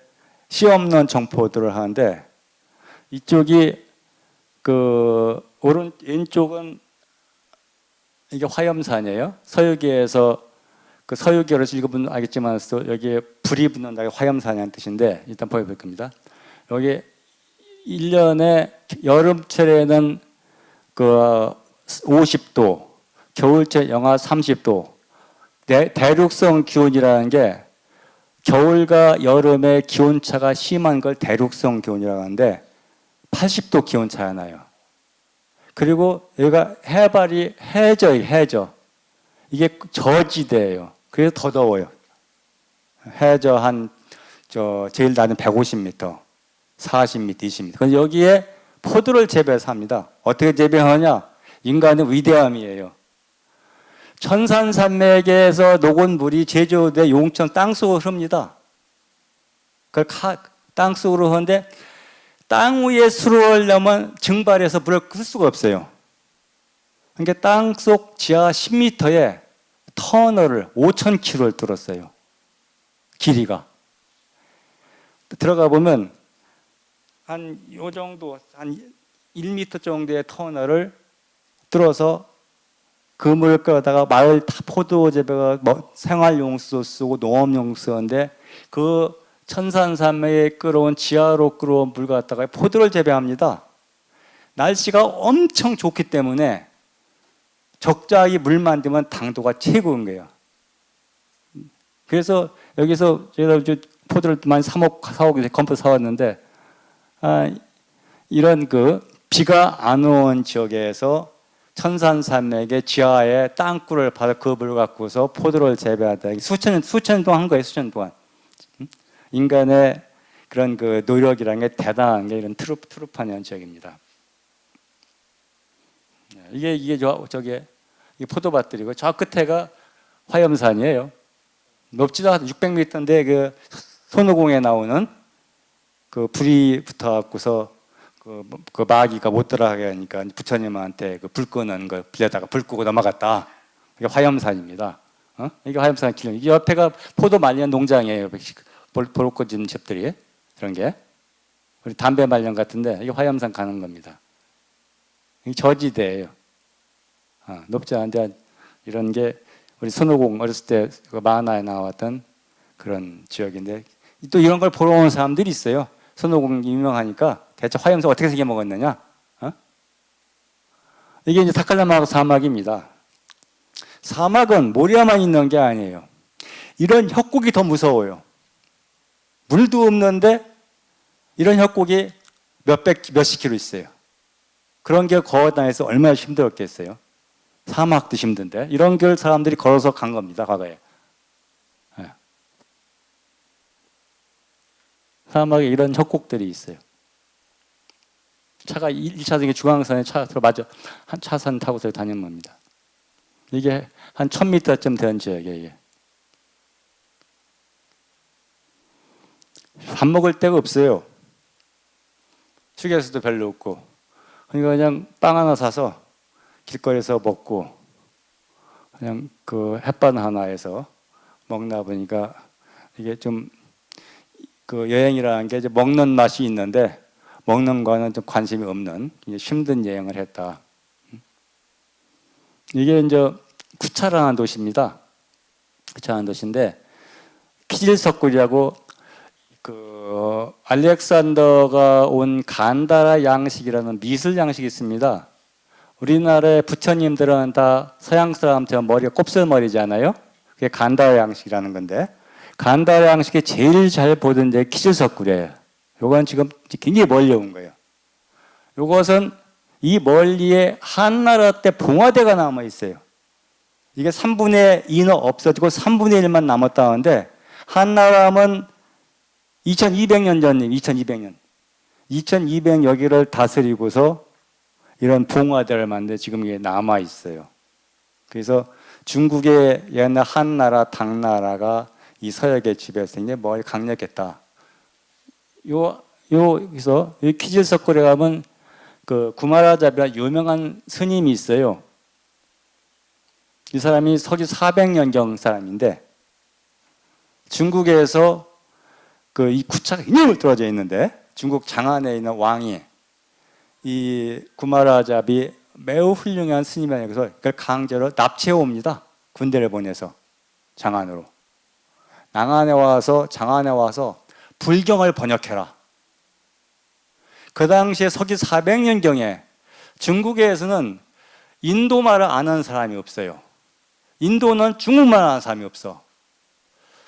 씨 없는 청포도를 하는데 이쪽이 왼쪽은 이게 화염산이에요. 서유기에서 그 서유기를 읽어보면 알겠지만 여기에 불이 붙는다 화염산이라는 뜻인데 일단 보여볼 겁니다. 여기 1년에 여름철에는 그 50도, 겨울철 영하 30도. 대륙성 기온이라는 게 겨울과 여름의 기온차가 심한 걸 대륙성 기온이라고 하는데 80도 기온차가 나요. 그리고 여기가 해발이 해저. 이게 저지대예요. 그래서 더 더워요. 해저 제일 낮은 150m, 40m, 20m. 그래서 여기에 포도를 재배해서 합니다. 어떻게 재배하느냐? 인간의 위대함이에요. 천산산맥에서 녹은 물이 제주도의 용천 땅속으로 흐릅니다. 그걸 땅속으로 흐르는데 땅 위에 수로하려면 증발해서 물을 끌 수가 없어요. 그러니까 땅속 지하 10m에 터널을 5,000km를 뚫었어요. 길이가. 들어가 보면 한 요 정도, 한 1m 정도의 터널을 뚫어서 그 물을 끌어다가 마을 포도 재배가 생활용수도 쓰고 농업용 쓰는데 그 천산산맥에 끌어온 지하로 끌어온 물 갖다가 포도를 재배합니다. 날씨가 엄청 좋기 때문에 적자하게 물만 되면 당도가 최고인 거예요. 그래서 여기서 제가 포도를 많이 사오기 컴포 사왔는데 이런 비가 안 온 지역에서 천산산맥의 지하에 땅굴을 파서 그 물을 갖고서 포도를 재배하다. 수천 년 동안 한 거예요. 수천 년 동안. 인간의 그런 노력이라는 게 대단한 게 이런 트루파니안 지역입니다. 이게 포도밭들이고 저 끝에가 화염산이에요. 높지도 않아 600m인데 손오공에 나오는 불이 붙어갖고서 그 마귀가 못 들어가게 하니까 부처님한테 불 끄는 걸 빌려다가 불 끄고 넘어갔다. 이게 화염산입니다. 이게 화염산 기념. 이 옆에가 포도 말리는 농장이에요. 보로코진 첩들이 그런 게 우리 담배 말년 같은데 이게 화염산 가는 겁니다. 이게 저지대예요. 높지 않은데 이런 게 우리 손오공 어렸을 때 만화에 나왔던 그런 지역인데 또 이런 걸 보러 오는 사람들이 있어요. 손오공 유명하니까 대체 화염산 어떻게 생겨 먹었느냐? 이게 이제 타클라마고 사막입니다. 사막은 모래만 있는 게 아니에요. 이런 협곡이 더 무서워요. 물도 없는데 이런 협곡이 몇십 킬로 있어요. 그런 길 걸어 다녀서 얼마나 힘들었겠어요. 사막도 힘든데 이런 길 사람들이 걸어서 간 겁니다. 과거에. 사막에 이런 협곡들이 있어요. 차가 1차선이 중앙선에 차 들어맞아 한 차선 타고서 다니는 겁니다. 이게 한 1000m쯤 되는 지역이에요. 이게. 밥 먹을 데가 없어요. 휴게소도 별로 없고. 그러니까 그냥 빵 하나 사서 길거리에서 먹고 그냥 햇반 하나에서 먹나 보니까 이게 좀 여행이라는 게 이제 먹는 맛이 있는데 먹는 거는 좀 관심이 없는 힘든 여행을 했다. 이게 이제 구차라는 도시입니다. 구차라는 도시인데 키질석굴이라고 알렉산더가 온 간다라 양식이라는 미술 양식이 있습니다. 우리나라의 부처님들은 다 서양 사람처럼 머리가 곱슬머리잖아요. 그게 간다라 양식이라는 건데 간다라 양식이 제일 잘 보던 데 키질석굴이에요. 요건 지금 굉장히 멀리 온 거예요. 요것은 이 멀리에 한나라 때 봉화대가 남아 있어요. 이게 3분의 2는 없어지고 3분의 1만 남았다는데 한나라는 2200년 전님, 2200년. 2200 여기를 다스리고서 이런 봉화대를 만들 지금 이게 남아 있어요. 그래서 중국의 옛날 한나라, 당나라가 이 서역에 지배했을 때 뭘 강력했다. 여기서 이 키질석굴에 가면 구마라잡이라 유명한 스님이 있어요. 이 사람이 서기 400년경 사람인데 중국에서 이 구차가 굉장히 떨어져 있는데 중국 장안에 있는 왕이 이 구마라잡이 매우 훌륭한 스님이라서 그걸 강제로 납치해 옵니다. 군대를 보내서 장안으로. 장안에 와서 불경을 번역해라. 그 당시에 서기 400년경에 중국에서는 인도말을 아는 사람이 없어요. 인도는 중국말 아는 사람이 없어.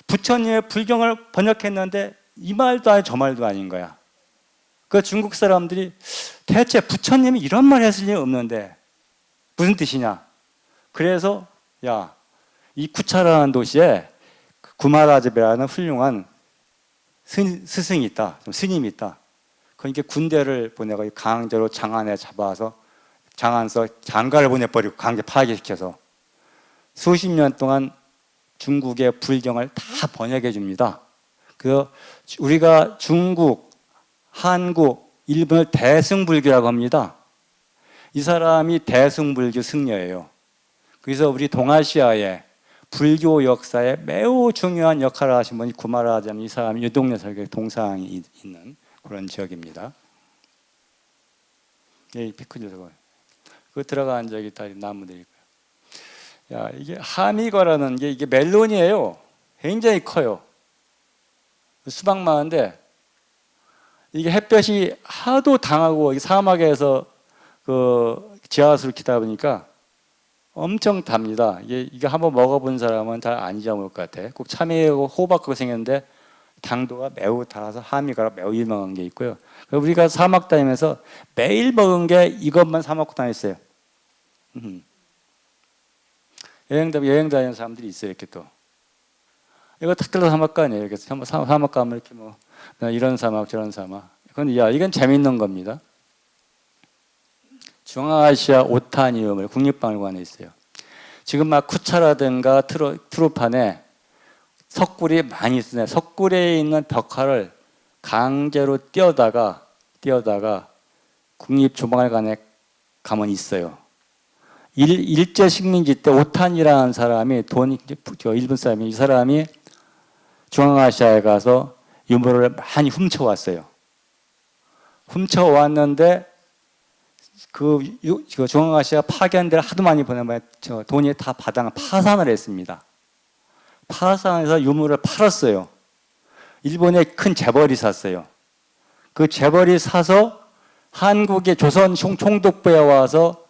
부처님의 불경을 번역했는데 이 말도 아니 저 말도 아닌 거야. 그 중국 사람들이 대체 부처님이 이런 말 했을 리 없는데 무슨 뜻이냐? 그래서 야, 이 구차라는 도시에 구마라집이라는 훌륭한 스승이 있다, 스님이 있다. 그러니까 군대를 보내고 강제로 장안에 잡아서 장안서 장가를 보내버리고 강제 파괴시켜서 수십 년 동안 중국의 불경을 다 번역해 줍니다. 그 우리가 중국, 한국, 일본을 대승불교라고 합니다. 이 사람이 대승불교 승려예요. 그래서 우리 동아시아의 불교 역사에 매우 중요한 역할을 하신 분이 구마라자면 이 사람이 유동래 설교 동상이 있는 그런 지역입니다. 예, 피크니크 그 들어간 저기 다 나무들이 있고요. 야, 이게 하미과라는 게 이게 멜론이에요. 굉장히 커요. 수박 많은데 이게 햇볕이 하도 강하고 사막에서 그 지하수를 키다 보니까 엄청 답니다. 이게 한번 먹어본 사람은 잘 안 잊어먹을 것 같아. 꼭 참외하고 호박하고 생겼는데 당도가 매우 달아서 하미가 매우 유명한 게 있고요. 우리가 사막 다니면서 매일 먹은 게 이것만 사 먹고 다녔어요. 여행 다니는 사람들이 있어요. 이렇게 또 이거 탁달라 사막 아니에요. 이렇게 사막 가면 이렇게 뭐 이런 사막 저런 사막. 이건 재밌는 겁니다. 중앙아시아 오타니움을 국립박물관에 있어요. 지금 막 쿠차라든가 트루판에 석굴이 많이 있으네. 석굴에 있는 벽화를 강제로 띄어다가 국립조박관에 가면 있어요. 일제 식민지 때 오탄이라는 사람이 일본 사람이 이 사람이 중앙아시아에 가서 유물을 많이 훔쳐왔어요. 훔쳐왔는데 그 중앙아시아 파견대를 하도 많이 보내면 돈이 다 바닥을 파산을 했습니다. 파산해서 유물을 팔았어요. 일본에 큰 재벌이 샀어요. 그 재벌이 사서 한국의 조선 총독부에 와서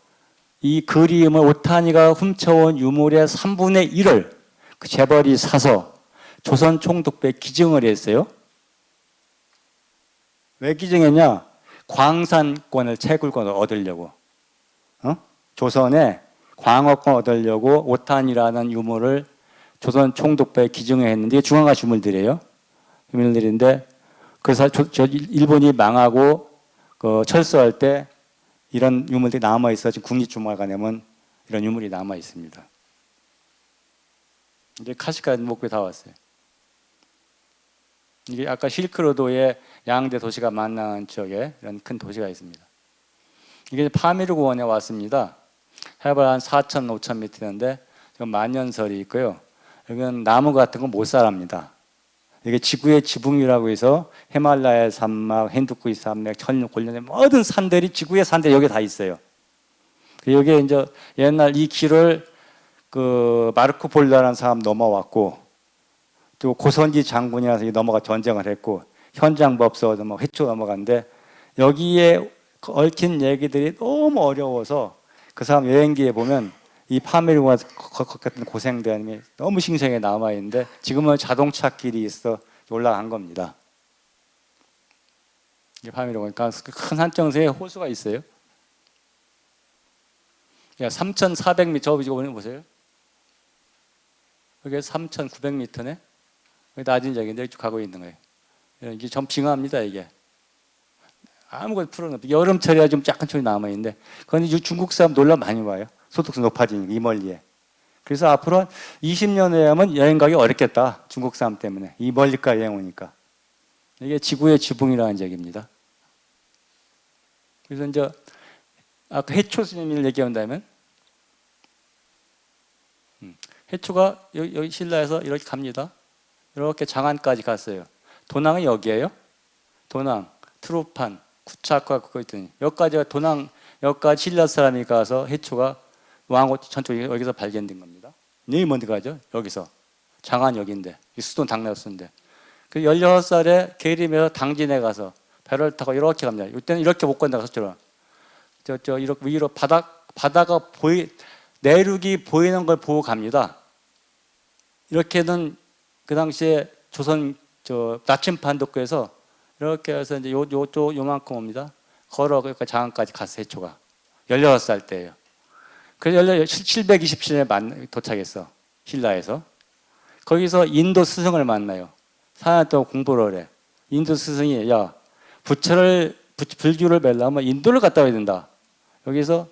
이 그림을 오타니가 훔쳐온 유물의 3분의 1을 그 재벌이 사서 조선 총독부에 기증을 했어요. 왜 기증했냐? 광산권을 채굴권을 얻으려고. 조선에 광어권 얻으려고 오탄이라는 유물을 조선 총독부에 기증을 했는데 중앙아시아 유물들이에요. 유물들인데 그래서 일본이 망하고 철수할 때 이런 유물들이 남아 있어. 지금 국립박물관에 가면 이런 유물이 남아 있습니다. 이제 카시카 목표에 다 왔어요. 이게 아까 실크로드의 양대 도시가 만나는 지역에 이런 큰 도시가 있습니다. 이게 파미르 공원에 왔습니다. 해발 한 4,000, 5,000m인데 지금 만년설이 있고요. 여기는 나무 같은 거 못 자랍니다. 이게 지구의 지붕이라고 해서 히말라야 산막, 힌두쿠이 산맥, 천골련의 모든 산들이 지구의 산들이 여기 다 있어요. 여기에 이제 옛날 이 길을 그 마르코 폴로라는 사람 넘어왔고 또 고선지 장군이라서 넘어가 전쟁을 했고 현장부 없어서 뭐 회초 넘어갔는데 여기에 얽힌 얘기들이 너무 어려워서 그 사람 여행기에 보면 이 파미르공원 같은 고생대함이 너무 싱싱하게 남아 있는데 지금은 자동차 길이 있어 올라간 겁니다. 이 파미르공원 큰 산정세에 호수가 있어요. 3,400m 저 지금 보세요. 여기 3,900m네. 낮은 지역인데 쭉 가고 있는 거예요. 이게 좀 빙하입니다. 이게 아무것도 풀어놓고 여름철이야 좀 약간 쪽이 남아 있는데 그건 중국 사람 놀러 많이 와요. 소득세 높아지니까 이 멀리에. 그래서 앞으로 20년 후에 하면 여행 가기 어렵겠다. 중국 사람 때문에 이 멀리까지 여행 오니까. 이게 지구의 지붕이라는 얘기입니다. 그래서 이제 아까 해초 스님을 얘기한다면 해초가 여기 신라에서 이렇게 갑니다. 이렇게 장안까지 갔어요. 도낭은 여기에요. 도낭, 트루판, 쿠차과 그거 있더니 여기까지가 도낭, 여기까지 신라 사람이 가서 해초가 왕호 전쪽 여기서 발견된 겁니다. 너무 먼데 가죠. 여기서 장안역인데 수도는 당나라였는데 그 16살에 계림에서 당진에 가서 배를 타고 이렇게 갑니다. 이때는 이렇게 못 간다고 했죠. 저 이렇게 위로 바다가 내륙이 보이는 걸 보고 갑니다. 이렇게는 그 당시에 조선 나침반도교에서 이렇게 해서 이제 요만큼 옵니다. 걸어가 장안까지 갔어, 해초가. 16살 때예요. 그래서 727년에 도착했어, 신라에서. 거기서 인도 스승을 만나요. 4년 동안 공부를 해. 인도 스승이 야, 불교를 배우려면 인도를 갔다 와야 된다. 여기서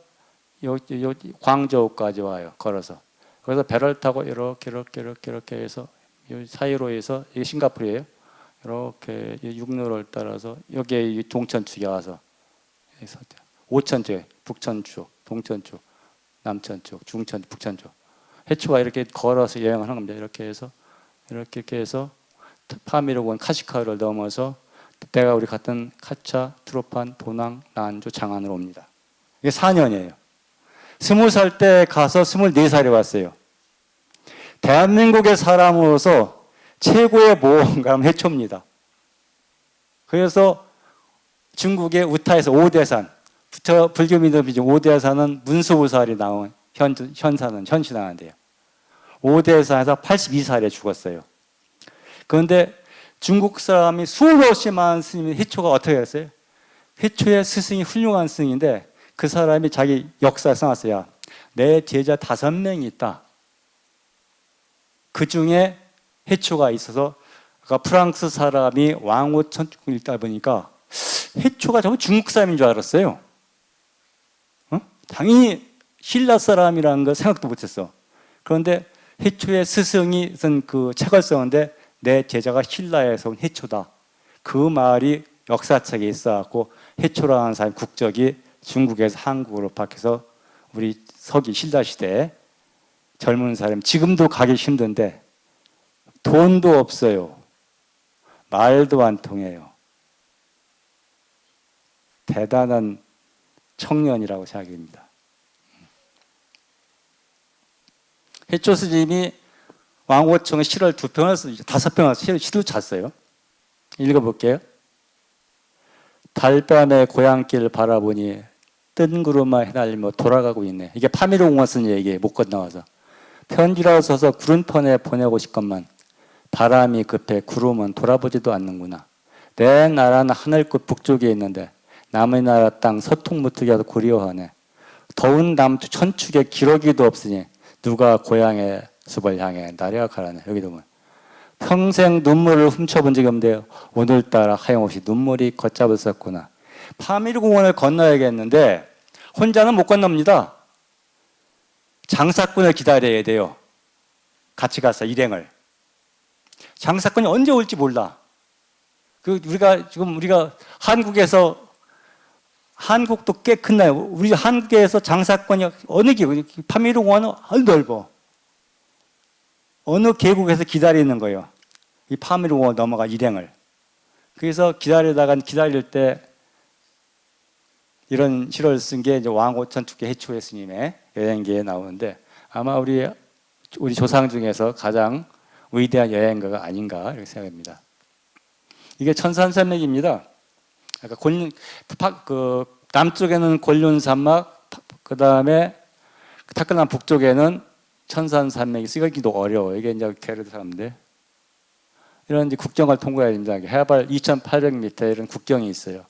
광저우까지 와요, 걸어서. 그래서 배를 타고 이렇게 해서 사이로에서, 이게 싱가포르예요. 이렇게 육로를 따라서 여기에 동천축에 와서 오천축, 북천축, 동천축, 남천축, 중천, 북천축. 해초가 이렇게 걸어서 여행을 하는 겁니다. 이렇게 해서 파미르곤 카시카를 넘어서 때가 우리 갔던 카차, 트로판, 도낭, 난주, 장안으로 옵니다. 이게 4년이에요. 20살 때 가서 24살에 왔어요. 대한민국의 사람으로서 최고의 모험가는 해초입니다. 그래서 중국의 우타에서 오대산, 불교 믿음이 오대산은 문수보살이 나온 현신하는데요. 오대산에서 82살에 죽었어요. 그런데 중국 사람이 수없이 많은 스님이 해초가 어떻게 했어요? 해초의 스승이 훌륭한 스승인데 그 사람이 자기 역사에 써놨어요. 내 제자 5명이 있다. 그 중에 해초가 있어서 프랑스 사람이 왕호천축을 읽다 보니까 해초가 전부 중국 사람인 줄 알았어요. 당연히 신라 사람이라는 걸 생각도 못했어. 그런데 해초의 스승이 쓴 그 책을 썼는데 내 제자가 신라에서 온 해초다. 그 말이 역사책에 있어갖고 해초라는 사람 국적이 중국에서 한국으로 바뀌어서 우리 서기 신라 시대에 젊은 사람, 지금도 가기 힘든데 돈도 없어요. 말도 안 통해요. 대단한 청년이라고 생각합니다. 해초 스님이 왕호청에 시를 2편을 쓰 5편을 시를 잤어요. 읽어볼게요. 달밤에 고향길 바라보니 뜬구름만 휘날리며 돌아가고 있네. 이게 파미르공원 쓴 얘기예요. 못 건너와서. 편지라고 써서 구름편에 보내고 싶건만 바람이 급해 구름은 돌아보지도 않는구나. 내 나라는 하늘끝 북쪽에 있는데 남의 나라 땅 서통무특이라도 그리워하네. 더운 남쪽 천축에 기러기도 없으니 누가 고향의 숲을 향해 나려가라네. 여기도 보면 평생 눈물을 훔쳐본 적이 없는데요. 오늘따라 하염없이 눈물이 걷잡을 었구나. 파미르공원을 건너야겠는데 혼자는 못 건넙니다. 장사꾼을 기다려야 돼요. 같이 가서 일행을. 장사꾼이 언제 올지 몰라. 우리가 한국도 꽤 큰나요. 우리 한국에서 장사꾼이 어느 계곡, 파미르공원은 아주 넓어. 어느 계곡에서 기다리는 거예요. 이 파미르공원 넘어가 일행을. 그래서 기다릴 때 이런 시를 쓴 게 왕호천축계 해초의 스님의 여행기에 나오는데 아마 우리 조상 중에서 가장 위대한 여행가가 아닌가 이렇게 생각합니다. 이게 천산산맥입니다. 남쪽에는 곤륜산막, 그 다음에 타클란 북쪽에는 천산산맥이 있어요. 이기도 어려워. 이게 이제 게르드 사람인데 이런 이제 국경을 통과해야 됩니다. 해발 2,800m 이런 국경이 있어요.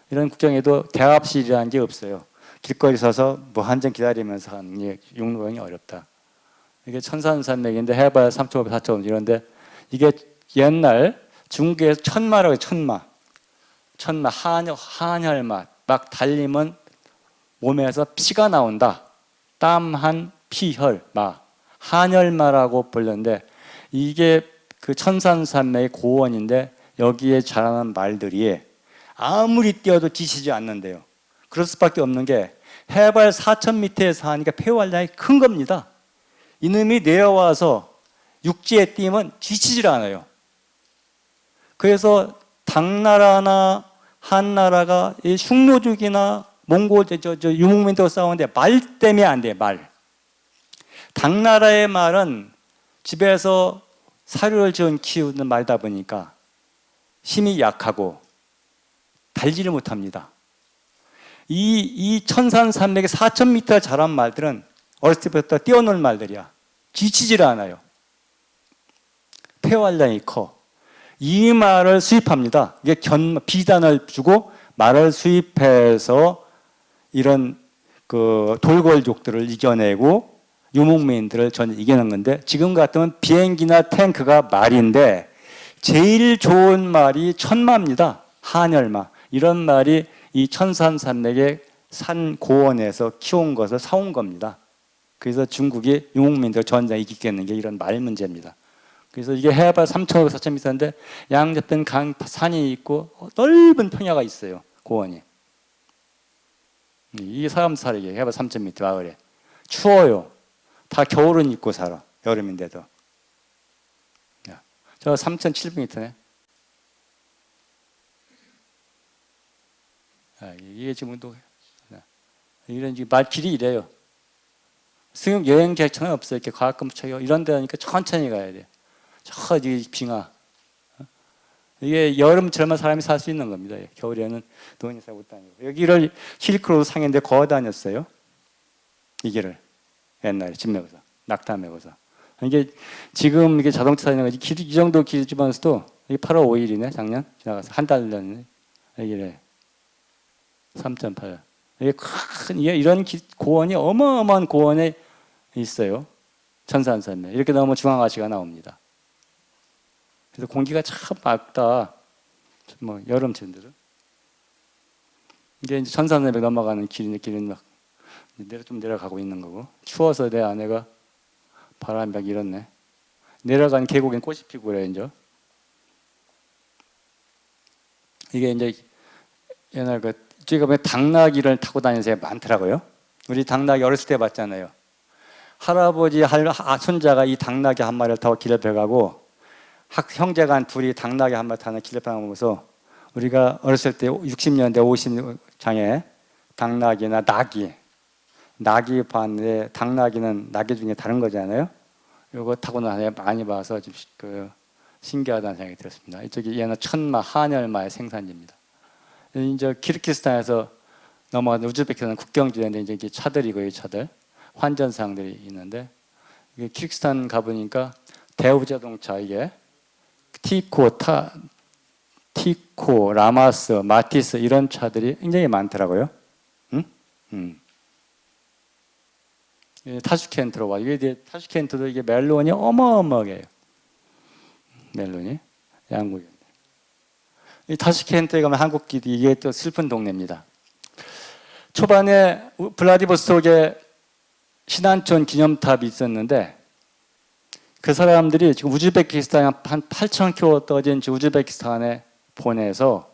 이런 국경에도 대합실이라는 게 없어요. 길거리 서서 한참 기다리면서 하는 게 육로여행이 어렵다. 이게 천산산맥인데 해발 3,500, 4,500 이런데 이게 옛날 중국에서 천마라고 해요. 천마 한혈맛 막 달리면 몸에서 피가 나온다. 땀한 피혈 마 한혈마라고 불렸는데 이게 그 천산산맥의 고원인데 여기에 자라는 말들이 아무리 뛰어도 지치지 않는데요. 그럴 수밖에 없는 게 해발 4,000m에서 하니까 폐활량이 큰 겁니다. 이놈이 내려와서 육지에 뛰면 지치질 않아요. 그래서 당나라나 한나라가 이 흉노족이나 몽골 유목민들과 싸우는데 말 때문에 안 돼요. 말. 당나라의 말은 집에서 사료를 지은 키우는 말이다 보니까 힘이 약하고 달지를 못합니다. 이 천산 산맥에 4,000m 자란 말들은 어렸을 때부터 뛰어놀 말들이야. 지치질 않아요. 폐활량이 커. 이 말을 수입합니다. 이게 비단을 주고 말을 수입해서 이런 그 돌궐족들을 이겨내고 유목민들을 전 이겨낸 건데, 지금 같으면 비행기나 탱크가 말인데 제일 좋은 말이 천마입니다. 한열마. 이런 말이 이 천산산맥의 산 고원에서 키운 것을 사온 겁니다. 그래서 중국이 유목민들 전쟁 이기겠는 게 이런 말 문제입니다. 그래서 이게 해발 3,500, 4,000m인데 양옆엔 산이 있고 넓은 평야가 있어요. 고원이. 이 사람 살기 해발 3,000m 마을에. 추워요. 다 겨울은 입고 살아. 여름인데도. 저 3,700m네. 이게 지금 또 이런 말 길이 이래요. 승용 여행 계획처럼 없어요. 이렇게 가끔 쳐요. 이런 데 하니까 천천히 가야 돼. 저 빙하. 이게 여름처럼 사람이 살 수 있는 겁니다. 겨울에는 돈이 싸고 못 다니고. 여기를 실크로드 상인데 걸어 다녔어요. 이 길을 옛날에 집 메고서 낙타 메고서. 이게 지금 이게 자동차 다니는 거지. 이 정도 길지만서도 이게 8월 5일이네 작년 지나가서 한 달 전에 여기래 3.8. 이게 큰 이런 고원이 어마어마한 고원에 있어요. 천산산맥 이렇게 나오면 중앙아시아가 나옵니다. 그래서 공기가 참 맑다. 뭐 여름철들은 이게 이제 천산산맥 넘어가는 길은 막 좀 내려가고 있는 거고, 추워서 내 아내가 바람이 막 이렇네. 내려간 계곡엔 꽃이 피고 그래 이제. 이게 이제 옛날 그 저희가 왜 당나귀를 타고 다니는 사람이 많더라고요. 우리 당나귀 어렸을 때 봤잖아요. 할아버지 손자가 이 당나귀 한 마리를 타고 길을 펴가고 형제가 한 둘이 당나귀 한 마리 타는 길을 펴가면서 우리가 어렸을 때 60년대 50장에 당나귀나 낙이 봤는데 당나귀는 낙이 중에 다른 거잖아요. 이거 타고 나서 많이 봐서 좀 신기하다는 생각이 들었습니다. 이쪽이 얘는 천마, 한열마의 생산지입니다. 이제 키르기스탄에서 넘어가는 우즈베키스탄 국경지대인데 이제 차들이고 이 차들 환전사항들이 있는데, 이게 키르기스탄 가보니까 대우자동차 이게 티코, 라마스, 마티스 이런 차들이 굉장히 많더라고요. 타슈켄트로 와. 이게 타슈켄트도 이게 멜론이 어마어마하게 멜론이 양국인데. 이 타슈켄트에 가면 한국끼리 이게 또 슬픈 동네입니다. 초반에 블라디보스톡에 신안촌 기념탑이 있었는데 그 사람들이 지금 우즈베키스탄 한 8,000km 떨어진 우즈베키스탄에 보냈어요.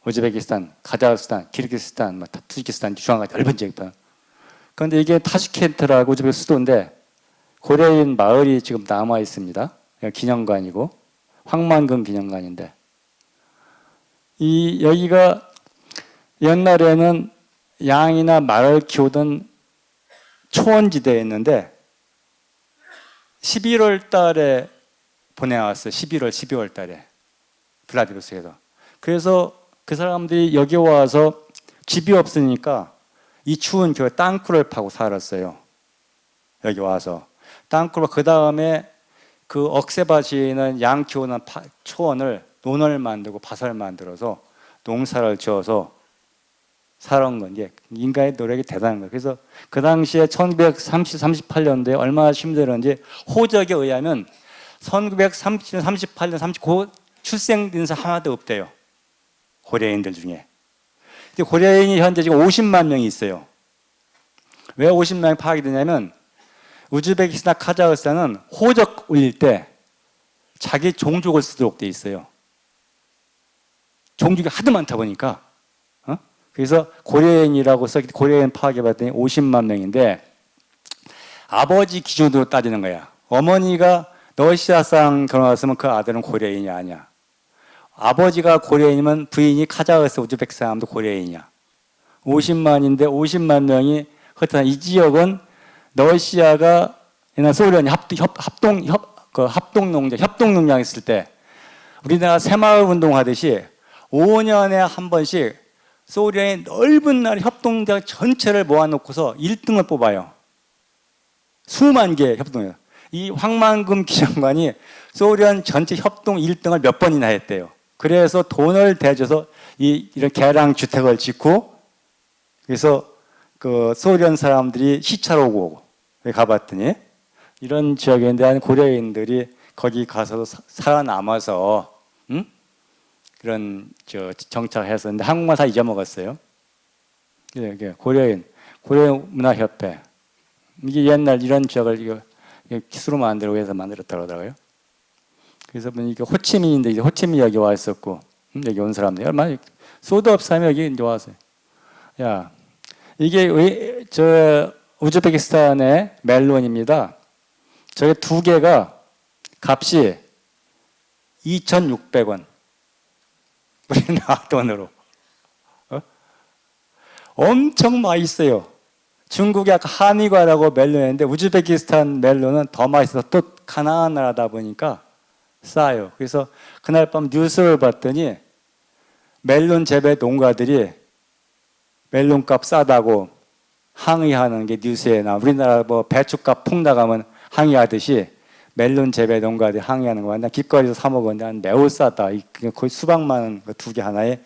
우즈베키스탄, 카자흐스탄, 키르기스탄, 타지키스탄, 중앙아시아 넓은 지역들. 그런데 이게 타슈켄트라고 우즈베키 수도인데 고려인 마을이 지금 남아 있습니다. 기념관이고 황만금 기념관인데, 여기가 옛날에는 양이나 말을 키우던 초원지대였는데 11월 달에 보내왔어요. 12월 달에 블라디보스톡에서. 그래서 그 사람들이 여기 와서 집이 없으니까 이 추운 겨울에 땅굴을 파고 살았어요. 여기 와서 땅굴, 그 다음에 그 억새밭이 있는 양 키우는 초원을 논을 만들고 밭을 만들어서 농사를 지어서 살아온 건 게 인간의 노력이 대단한 거예요. 그래서 그 당시에 1938년도에 얼마나 힘들었는지 호적에 의하면 1937년, 38년, 39 출생된 사람 하나도 없대요. 고려인들 중에. 근데 고려인이 현재 지금 50만 명이 있어요. 왜 50만 명이 파악이 되냐면 우즈베키스탄, 카자흐스탄은 호적 올릴 때 자기 종족을 쓰도록 돼 있어요. 종족이 하도 많다 보니까. 그래서 고려인이라고 써 고려인 파악해 봤더니 50만 명인데 아버지 기준으로 따지는 거야. 어머니가 러시아 사람 결혼했으면 그 아들은 고려인이 아니야. 아버지가 고려인이면 부인이 카자흐스탄, 우즈베키 사람도 고려인이야. 50만인데 50만 명이 흩어진 이 지역은 러시아가 옛날 소련이 협동농장 했을 때 우리나라 새마을 운동 하듯이 5년에 한 번씩 소련의 넓은 나라 협동대학 전체를 모아놓고서 1등을 뽑아요. 수만 개의 협동대학. 이 황만금 기장관이 소련 전체 협동 1등을 몇 번이나 했대요. 그래서 돈을 대줘서 이런 개랑 주택을 짓고, 그래서 그 소련 사람들이 시차로 오고 가봤더니 이런 지역에 대한 고려인들이 거기 가서 살아남아서 그런 정착했었는데 한국말 다 잊어먹었어요. 고려인 문화협회, 이게 옛날 이런 지역을 이거 기수로 만들고 해서 만들었다고 하더라고요. 그래서 보니까 호치민인데 이제 호치민 여기 와 있었고, 여기 온 사람들이 얼마나 소도 없으면 여기 이제 왔어요. 야, 이게 우즈베키스탄의 멜론입니다. 저게 두 개가 값이 2,600원. 우리나라 돈으로. 엄청 맛있어요. 중국의 아까 한미과라고 멜론인데 우즈베키스탄 멜론은 더 맛있어서 또 가난한 나라다 보니까 싸요. 그래서 그날 밤 뉴스를 봤더니 멜론 재배 농가들이 멜론값 싸다고 항의하는 게 뉴스에 나와. 우리나라 뭐 배추값 폭 나가면 항의하듯이 멜론 재배 농가들이 항의하는 거야. 나 길거리에서 사 먹었는데 난 매우 싸다. 거의 수박만 원 두 개 하나에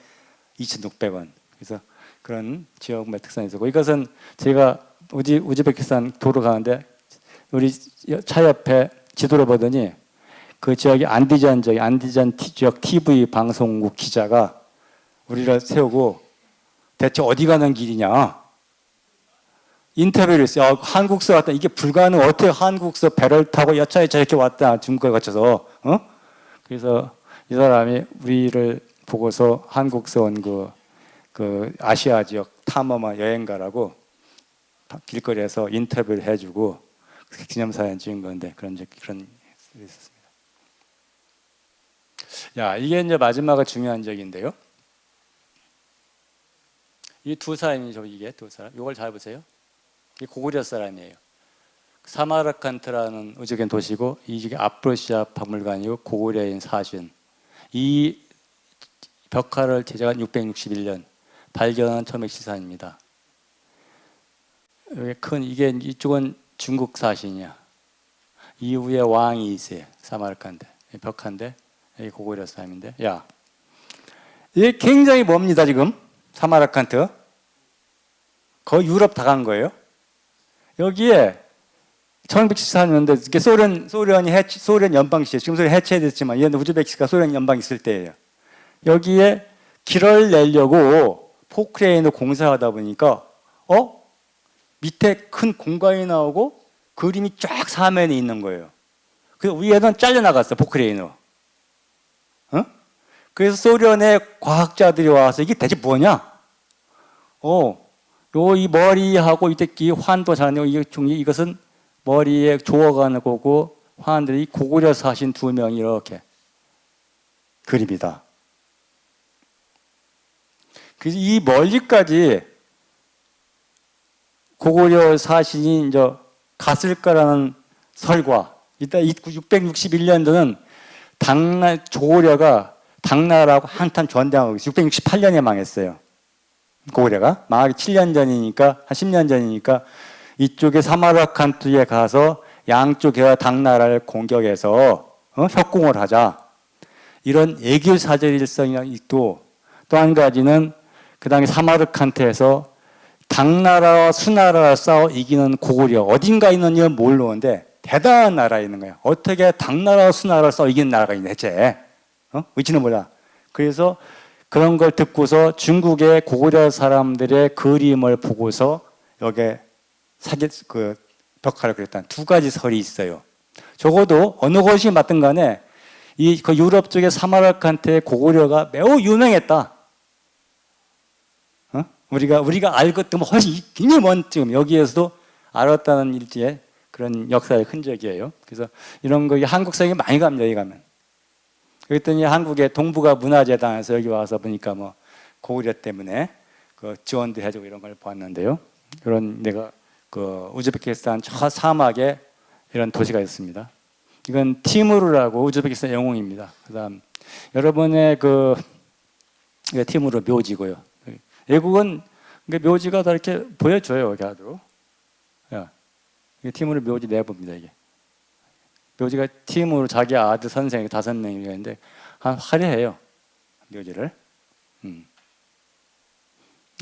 2,600원. 그래서 그런 지역의 특성이 있었고, 이것은 제가 우즈베키스탄 도로 가는데 우리 차 옆에 지도를 보더니 그 지역이 안디잔 지역 TV 방송국 기자가 우리를 세우고 대체 어디 가는 길이냐 인터뷰를 했어요. 한국서 왔다. 이게 불가능. 어떻게 한국서 배를 타고 여차에 저렇게 왔다. 중국에 거쳐서. 그래서 이 사람이 우리를 보고서 한국서 온 그 아시아 지역 탐험한 여행가라고 길거리에서 인터뷰를 해주고 기념사진 찍은 건데 그런 적이 있었습니다. 야, 이게 이제 마지막으로 중요한 적인데요. 이 두 사람이죠. 이게 두 사람. 이걸 잘 보세요. 이 고구려 사람이에요. 사마르칸트라는 우즈벡 도시고 이게 아프로시아 박물관이고 고구려인 사신. 이 벽화를 제작한 661년, 발견한 1114년입니다. 여기 이게 이쪽은 중국 사신이야. 이후에 왕이 있어요. 사마르칸트. 벽화인데 여기 고구려 사람인데. 야, 이게 굉장히 멉니다 지금. 사마르칸트. 거의 유럽 다 간 거예요. 여기에 1114년인데 이게 소련 연방 시절, 지금 소련 해체됐지만 이게 우즈베키스탄가 소련 연방 있을 때예요. 여기에 길을 내려고 포크레인을 공사하다 보니까 밑에 큰 공간이 나오고 그림이 쫙 사면에 있는 거예요. 그래서 위에는 잘려나갔어 포크레인으로. 그래서 소련의 과학자들이 와서 이게 대체 뭐냐? 이 머리하고 이때 이 환도 잘하는 이것은 머리에 조어가는 거고 환들이 고구려 사신 두 명이 이렇게 그림이다. 그래서 이 멀리까지 고구려 사신이 이제 갔을 거라는 설과, 이따 661년도는 조고려가 당나라하고 한참 전쟁하고 668년에 망했어요. 고구려가 망하기 7년 전이니까 한 10년 전이니까 이쪽에 사마르칸트에 가서 양쪽에 당나라를 공격해서 협공을 하자. 이런 애교사절일성이 있고 또 한 가지는 그 당시 사마르칸트에서 당나라와 수나라를 싸워 이기는 고구려 어딘가 있는 일은 모르는데 대단한 나라에 있는 거야. 어떻게 당나라와 수나라를 싸워 이기는 나라가 있네 대체. 의지는 몰라. 그래서 그런 걸 듣고서 중국의 고구려 사람들의 그림을 보고서 여기에 벽화를 그렸다는 두 가지 설이 있어요. 적어도 어느 것이 맞든 간에 그 유럽 쪽의 사마르칸트의 고구려가 매우 유명했다. 우리가 알것도 훨씬 굉장히 먼 지금 여기에서도 알았다는 일지의 그런 역사의 흔적이에요. 그래서 이런 거 한국성이 많이 갑니다. 여기 가면. 그랬더니 한국의 동북아 문화재단에서 여기 와서 보니까 뭐 고구려 때문에 그 지원도 해주고 이런 걸 보았는데요. 이런 내가 그 우즈베키스탄 저 사막에 이런 도시가 있습니다. 이건 티무르라고 우즈베키스탄 영웅입니다. 그다음 여러분의 그 이게 팀으로 묘지고요. 외국은 묘지가 다 이렇게 보여줘요. 이렇게 하도록. 이게 팀으로 묘지 내봅니다. 이게 묘지가 팀으로 자기 아들 선생이 5명이 있는데 한 화려해요. 묘지를.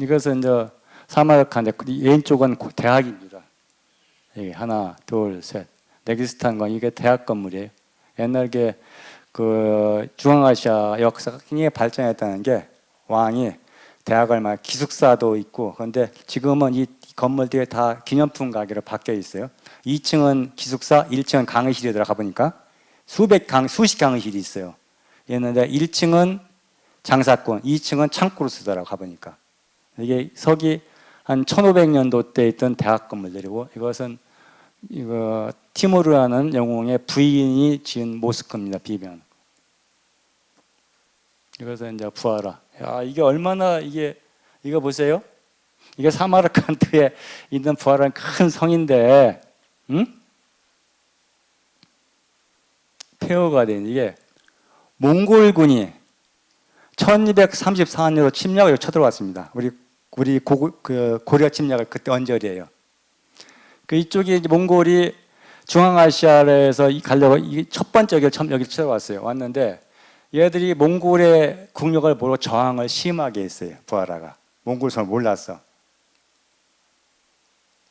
이것은 이제 사마르칸데 왼쪽은 대학입니다. 이게 하나, 둘, 셋. 레기스탄 건 이게 대학 건물이에요. 옛날 그 중앙아시아 역사가 굉장히 발전했다는 게 왕이 대학을 막 기숙사도 있고 그런데 지금은 이 건물들이 다 기념품 가게로 바뀌어 있어요. 2층은 기숙사, 1층은 강의실에 들어가 보니까 수십 강의실이 있어요. 옛날에 1층은 장사꾼, 2층은 창고로 쓰더라고 가보니까. 이게 서기 한 1500년도 때 있던 대학 건물들이고 이것은 이거 티무르라는 영웅의 부인이 지은 모스크입니다. 비변. 이것은 이제 부하라. 야, 이게 얼마나 이거 보세요. 이게 사마르칸드에 있는 부하라는 큰 성인데, 폐허가 된 이게 몽골군이 1234년으로 침략을 쳐들어왔습니다. 우리 고려 침략을 그때 언저리예요. 그 이쪽이 이제 몽골이 중앙아시아에서 가려고 첫 번째 여기 쳐들어왔어요. 왔는데 얘들이 몽골의 국력을 모르고 저항을 심하게 했어요. 부하라가 몽골성을 몰랐어.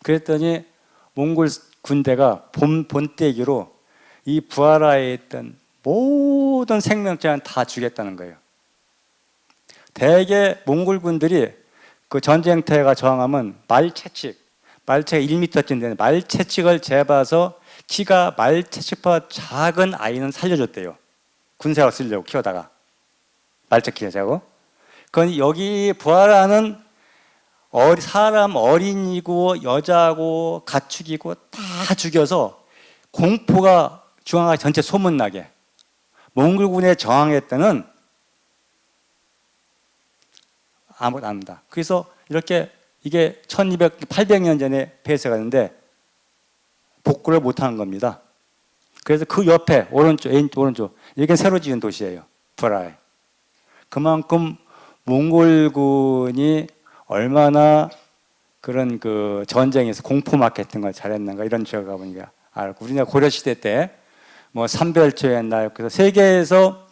그랬더니 몽골 군대가 본때기로 이 부하라에 있던 모든 생명체는 다 죽였다는 거예요. 대개 몽골 군들이 그 전쟁터가 저항하면 말채찍 1m쯤 되는 말채찍을 재봐서 키가 말채찍보다 작은 아이는 살려줬대요. 군사로 쓰려고 키우다가 말채찍 재고. 그건 여기 부하라는 사람 어린이고 여자고 가축이고 다 죽여서 공포가 중앙아시아 전체 소문나게 몽골군에 저항했다는 아무것도 안 합니다. 그래서 이렇게 이게 800년 전에 폐쇄가 됐는데 복구를 못하는 겁니다. 그래서 그 옆에 오른쪽 이게 새로 지은 도시예요. 부하라에. 그만큼 몽골군이 얼마나 그런 그 전쟁에서 공포 마케팅을 잘했는가 이런 지역에 보니까 알고 우리나라 고려 시대 때 뭐 삼별초의 날 그래서 세계에서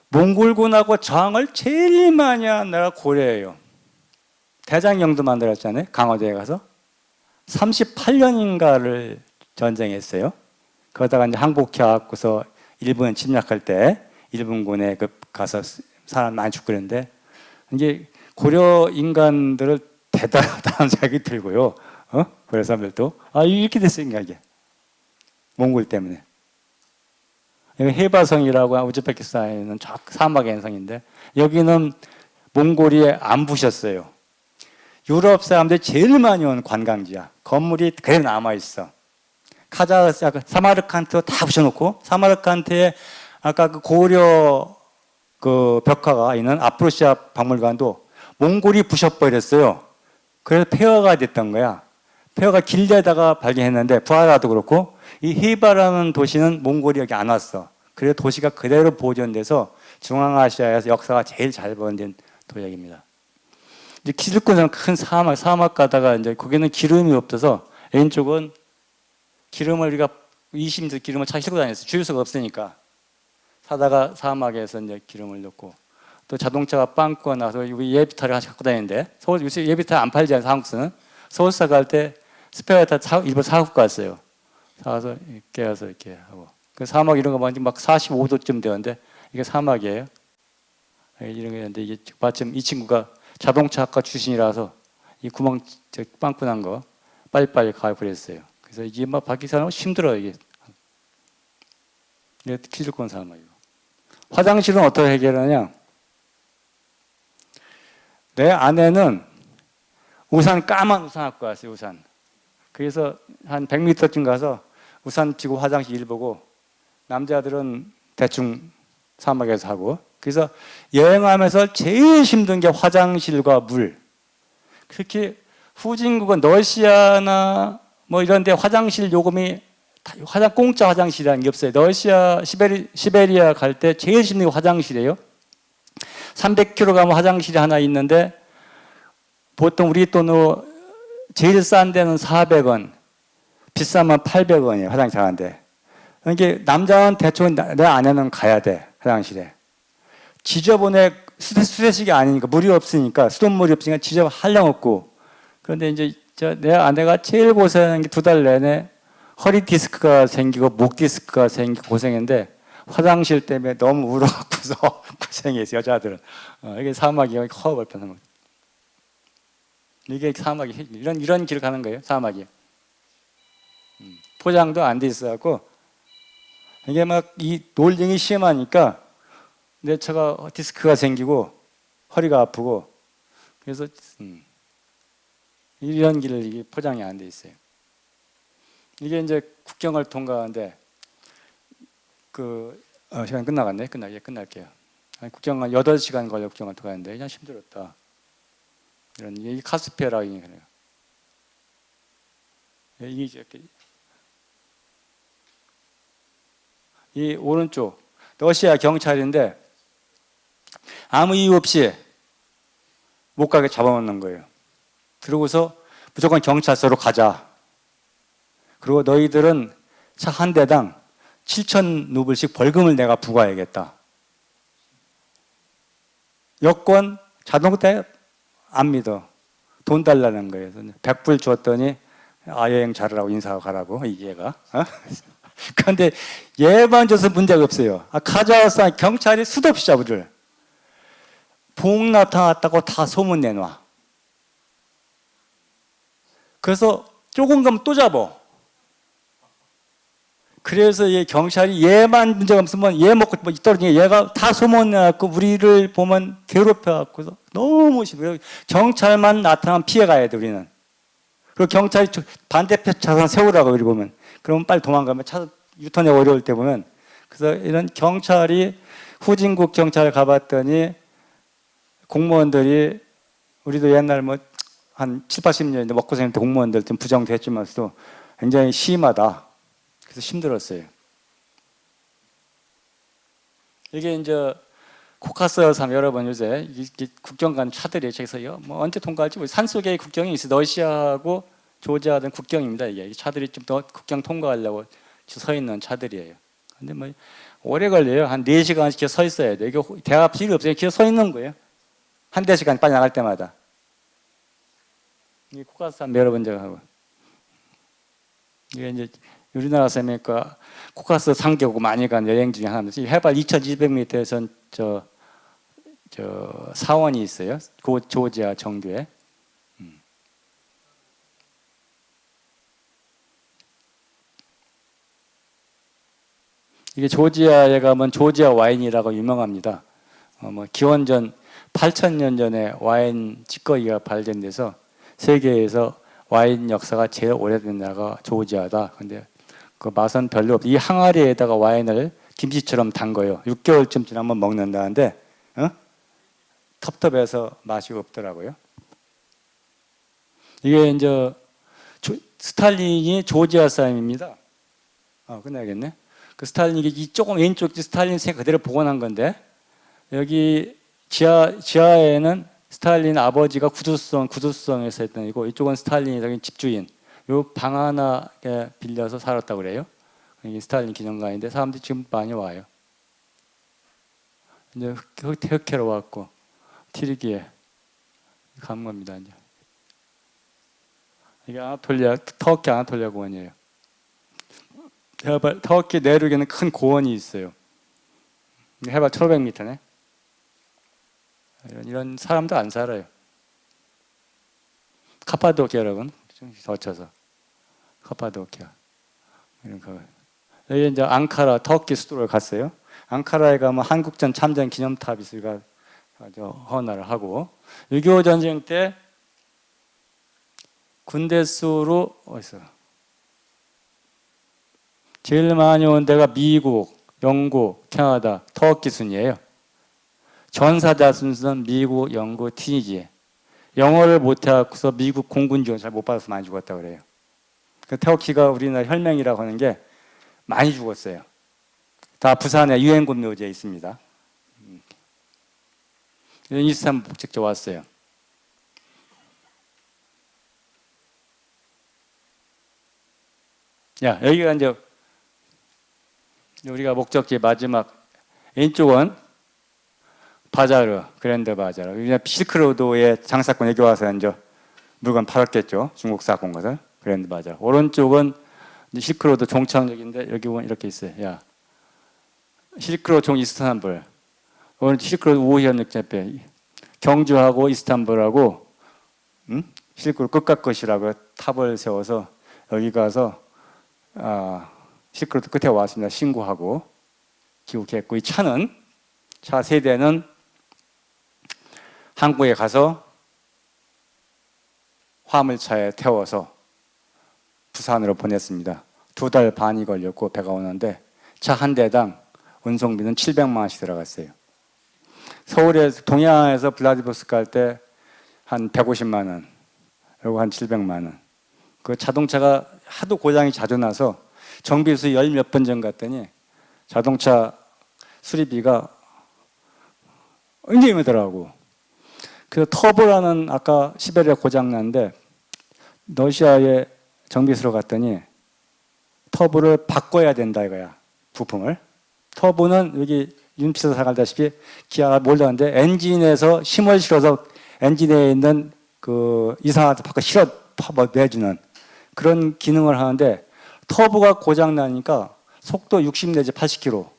몽골군하고 저항을 제일 많이 한 나라가 고려예요. 대장경도 만들었잖아요. 강화도에 가서 38년인가를 전쟁했어요. 그러다가 이제 항복해갖고서 일본 침략할 때 일본군에 가서 사람 많이 죽고 그랬는데 이제 고려 인간들을 대단하다는 생각이 들고요. 고려 사람들도 이렇게 됐으니까 이게 몽골 때문에. 해바성이라고 우즈베키스탄에 있는 저 사막에 있는 성인데 여기는 몽골이 안 부셨어요. 유럽 사람들이 제일 많이 온 관광지야. 건물이 그대로 남아있어. 사마르칸트 다 부셔놓고 사마르칸트에 아까 그 고려 그 벽화가 있는 아프로시아 박물관도 몽골이 부셔버렸어요. 그래서 폐허가 됐던 거야. 폐허가 길려다가 발견했는데 부하라도 그렇고 이 헤바라는 도시는 몽골이 여기 안 왔어. 그래서 도시가 그대로 보존돼서 중앙아시아에서 역사가 제일 잘 보존된 도약입니다. 이제 기슭군은 큰 사막 가다가 이제 거기는 기름이 없어서 왼쪽은 기름을 우리가 20리터 기름을 차 싣고 다녔어요. 주유소가 없으니까 사다가 사막에서 이제 기름을 넣고 또 자동차가 빵꾸가 나서 우리 예비타를 하나씩 갖고 다니는데 서울 요새 예비타 안 팔지 않아요. 한국서는 서울서 갈 때 스페어타 일본 사갖고 갔어요. 사서 깨어서 이렇게 하고 그 사막 이런 거 보면 막 45도쯤 되는데 이게 사막이에요. 이런 게 있는데 이게 마침 이 친구가 자동차학과 출신이라서 이 구멍 빵꾸 난 거 빨리빨리 가고 그랬어요. 그래서 이게 막 밖에 사람 힘들어요 이게. 이게 키즈권 사막이고. 화장실은 어떻게 해결하냐? 내 아내는 까만 우산 갖고 왔어요. 우산. 그래서 한 100m쯤 가서 우산 피고 화장실 일 보고 남자들은 대충 사막에서 하고 그래서 여행하면서 제일 힘든 게 화장실과 물. 특히 후진국은 러시아나 뭐 이런 데 화장실 요금이 공짜 화장실이라는 게 없어요. 러시아, 시베리아 갈 때 제일 힘든 게 화장실이에요. 300km 가면 화장실이 하나 있는데 보통 우리 돈으로 제일 싼 데는 400원, 비싸면 800원이에요. 화장실 하는데. 그러니까 남자는 대충 내 아내는 가야 돼. 화장실에. 지저분해 수세식이 아니니까 물이 없으니까 수돗물이 없으니까 지저분 한량없고. 그런데 이제 내 아내가 제일 고생한 게 2달 내내 허리 디스크가 생기고 목 디스크가 생기고 고생했는데 화장실 때문에 너무 울어갖고서 고생했어요. 여자들은. 이게 사마귀가 허벌편한 거. 이게 사마귀 이런 길을 가는 거예요. 사마귀. 포장도 안 돼 있어갖고 이게 막 이 놀링이 심하니까 내 차가 디스크가 생기고 허리가 아프고 그래서 이런 길을 이게 포장이 안 돼 있어요. 이게 이제 국경을 통과하는데 시간 끝나갔네. 끝날게요. 국경은 8시간 걸려 국경을 통과하는데 그냥 힘들었다. 이게 카스피아 라인이에요. 이게 이 오른쪽 러시아 경찰인데 아무 이유 없이 못 가게 잡아먹는 거예요. 그러고서 무조건 경찰서로 가자. 그리고 너희들은 차 한 대당 7,000루블씩 벌금을 내가 부과해야겠다. 여권 자동차 안 믿어. 돈 달라는 거예요. 100불 줬더니 여행 잘하라고 인사하고 가라고 이 얘가. 그런데 얘만 줘서 문제가 없어요. 가져와서 경찰이 수도 없이 잡으를. 봉 나타났다고 다 소문 내놔. 그래서 조금 가면 또 잡아. 그래서 이 경찰이 얘만 문제가 없으면 얘 먹고 떨어지니까 얘가 다 소문내갖고 우리를 보면 괴롭혀갖고 너무 싫어요. 경찰만 나타나면 피해가야 돼 우리는. 그리고 경찰이 반대편 차선 세우라고 우리 보면. 그러면 빨리 도망가면 차 유턴이 어려울 때 보면. 그래서 이런 경찰이 후진국 경찰 가봤더니 공무원들이 우리도 옛날 한 7, 80년대 먹고 사는 때 공무원들 좀 부정됐지만서도 굉장히 심하다. 그래서 힘들었어요. 이게 이제 코카스 섬 여러분 요새 국경 간 차들이 저기서 언제 통과할지 산속에 국경이 있어요. 러시아하고 조지아는 국경입니다. 이게 차들이 좀 더 국경 통과하려고 서 있는 차들이에요. 근데 오래 걸려요. 한 4시간씩 서 있어야 돼요. 이게 대화 필요 없어요. 그냥 서 있는 거예요. 한 대씩간 빨리 나갈 때마다. 이게 코카스 섬 여러분 제가 하고. 이게 이제 우리나라 쌤이니까 코카스 3개국 많이 간 여행 중에 하나입니다. 해발 2,200m에선 사원이 있어요. 조지아 정교에. 이게 조지아에 가면 조지아 와인이라고 유명합니다. 기원전 8,000년 전에 와인 찌꺼기가 발견 돼서 세계에서 와인 역사가 제일 오래된 나라가 조지아다. 근데 그 맛은 별로 없어. 이 항아리에다가 와인을 김치처럼 담궈요. 6개월쯤 지나면 먹는다는데 텁텁해서 맛이 없더라고요. 이게 이제 스탈린이 조지아 사람입니다. 끝나겠네. 그 스탈린이 조금 왼쪽 스탈린 색 그대로 복원한 건데 여기 지하에는 스탈린 아버지가 구두성에서 했던 이고 이쪽은 스탈린이 집주인. 요 방 하나에 빌려서 살았다고 그래요. 이게 스탈린 기념관인데 사람들이 지금 많이 와요. 이제 흑해로 왔고 튀르기에 간 겁니다. 이제 이게 터키 아나톨리아 고원이에요. 터키 내륙에는 큰 고원이 있어요. 해발 1,500m네. 이런 사람도 안 살아요. 카파도키아 여러분, 거쳐서 카파도키아 이런 거. 여기 이제 앙카라 터키 수도를 갔어요. 앙카라에 가면 한국전 참전 기념탑이 있으니까 헌화를 하고 6.25 전쟁 때 군대 수로 어디서 제일 많이 온 데가 미국, 영국, 캐나다, 터키 순이에요. 전사자 순서는 미국, 영국, 튀니지. 영어를 못해서 미국 공군 지원 잘 못 받아서 많이 죽었다고 그래요. 터키가 우리나라 혈맹이라고 하는 게 많이 죽었어요. 다 부산에 유엔군 묘지에 있습니다. 이스탄불 직접 왔어요. 야, 여기가 이제 우리가 목적지 마지막 왼쪽은 바자르, 그랜드 바자르. 실크로드의 장사꾼 여기 와서 이제 물건 팔았겠죠. 중국 사건 것을. 그랜드 바자르. 오른쪽은 실크로드 종착역인데 여기 보면 이렇게 있어요. 야, 실크로드 종 이스탄불. 오늘 실크로드 우회전역 옆에 경주하고 이스탄불하고 실크로드 끝과 끝이라고 탑을 세워서 여기 가서 실크로드 끝에 왔습니다. 신고하고 귀국했고, 이 차는 차 세대는 한국에 가서 화물차에 태워서 부산으로 보냈습니다. 2달 반이 걸렸고 배가 오는데 차 한 대당 운송비는 700만 원씩 들어갔어요. 서울에서 동해안에서 블라디보스토크 갈 때 한 150만 원, 그리고 한 700만 원. 그 자동차가 하도 고장이 자주 나서 정비소 열 몇 번 전 갔더니 자동차 수리비가 굉장히 들더라고. 그래서 터보라는 아까 시베리아 고장 났는데 러시아의 정비소로 갔더니 터보를 바꿔야 된다 이거야. 부품을. 터보는 여기 윤피서 사갈다시피 기아가 몰랐는데 엔진에서 힘을 실어서 엔진에 있는 그 이산화탄소 밖에 실어 내주는 그런 기능을 하는데, 터보가 고장 나니까 속도 60 내지 80km.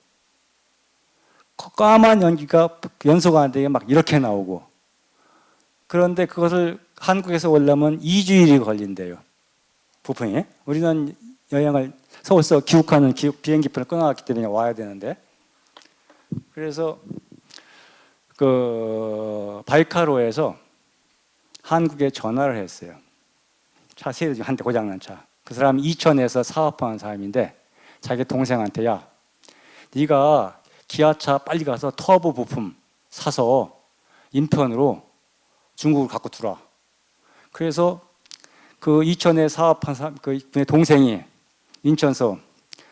까만 연기가 연소가 안 되게 막 이렇게 나오고, 그런데 그것을 한국에서 오려면 2주일이 걸린대요. 부품이. 우리는 여행을 서울서 귀국하는 비행기표를 끊어왔기 때문에 와야 되는데, 그래서 그 바이카로에서 한국에 전화를 했어요. 차 세대 중 한 대 고장난 차. 그 사람이 이천에서 사업하는 사람인데 자기 동생한테, 야, 네가 기아차 빨리 가서 터보 부품 사서 인편으로 중국을 갖고 들어와. 그래서 그 이천에 사업한 사람, 그 동생이 인천서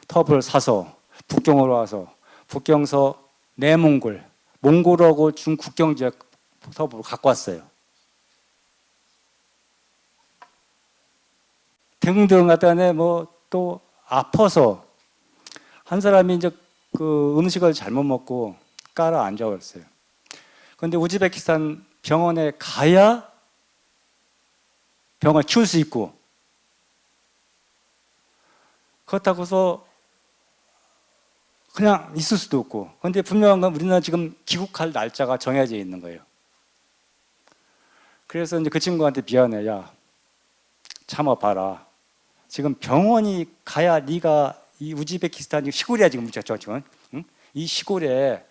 터보를 사서 북경으로 와서 북경서 내몽골, 몽골하고 중국경 지역 터보를 갖고 왔어요. 등등 하다가 뭐 또 아파서 한 사람이 이제 그 음식을 잘못 먹고 깔아 앉아버렸어요. 그런데 우즈베키스탄 병원에 가야 병을 치울 수 있고, 그렇다고서 그냥 있을 수도 없고. 그런데 분명한 건 우리는 지금 귀국할 날짜가 정해져 있는 거예요. 그래서 이제 그 친구한테 미안해, 야, 참아봐라. 지금 병원이 가야 네가 이 우즈베키스탄 시골이야 지금 지금 응? 이 시골에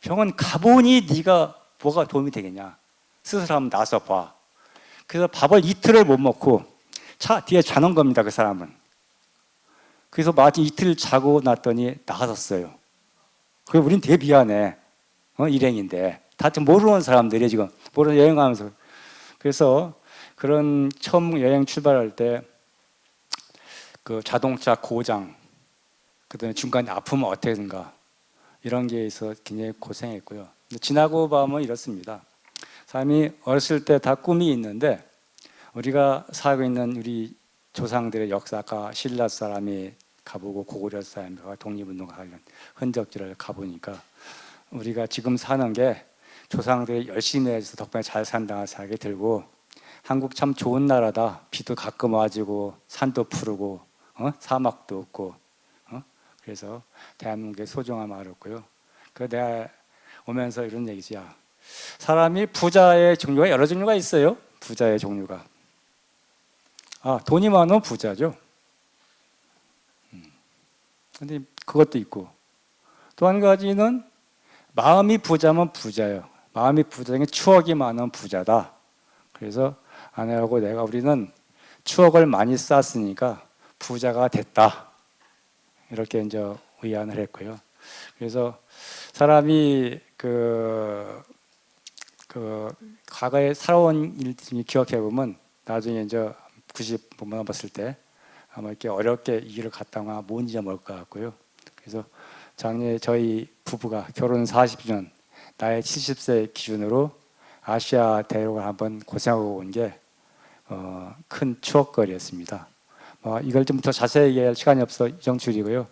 병원 가보니 네가 뭐가 도움이 되겠냐? 스스로 한번 나서 봐. 그래서 밥을 이틀을 못 먹고 차 뒤에 자는 겁니다, 그 사람은. 그래서 마침 이틀 자고 났더니 나았어요. 그래서 우린 되게 미안해. 일행인데 다 좀 모르는 사람들이 지금 모르는 여행하면서. 그래서 그런 처음 여행 출발할 때 그 자동차 고장, 그다음에 중간에 아프면 어떻게 된가, 이런 게 있어 굉장히 고생했고요. 지나고 보면 이렇습니다. 사람이 어렸을 때 다 꿈이 있는데, 우리가 살고 있는 우리 조상들의 역사, 아까 신라 사람이 가보고 고구려 사람이 독립운동하는 흔적지를 가보니까 우리가 지금 사는 게 조상들이 열심히 해서 덕분에 잘 산다는 생각이 들고, 한국 참 좋은 나라다. 비도 가끔 와주고 산도 푸르고 사막도 없고, 그래서 대한민국의 소중함을 알았고요. 그 내가 오면서 이런 얘기지. 야, 사람이 부자의 종류가 여러 종류가 있어요. 부자의 종류가. 돈이 많으면 부자죠. 근데 그것도 있고, 또 한 가지는 마음이 부자면 부자예요. 마음이 부자인 게 추억이 많으면 부자다. 그래서 아내하고 내가 우리는 추억을 많이 쌓았으니까 부자가 됐다. 이렇게 이제 위안을 했고요. 그래서 사람이 그 과거에 살아온 일들을 기억해 보면 나중에 이제 90 넘었을 때 아마 이렇게 어렵게 이 길을 갔다가 뭔지 모를 것 같고요. 그래서 작년에 저희 부부가 결혼 40주년, 나의 70세 기준으로 아시아 대륙을 한번 고생하고 온 게 큰 추억거리였습니다. 이걸 좀 더 자세히 얘기할 시간이 없어 이정출이고요.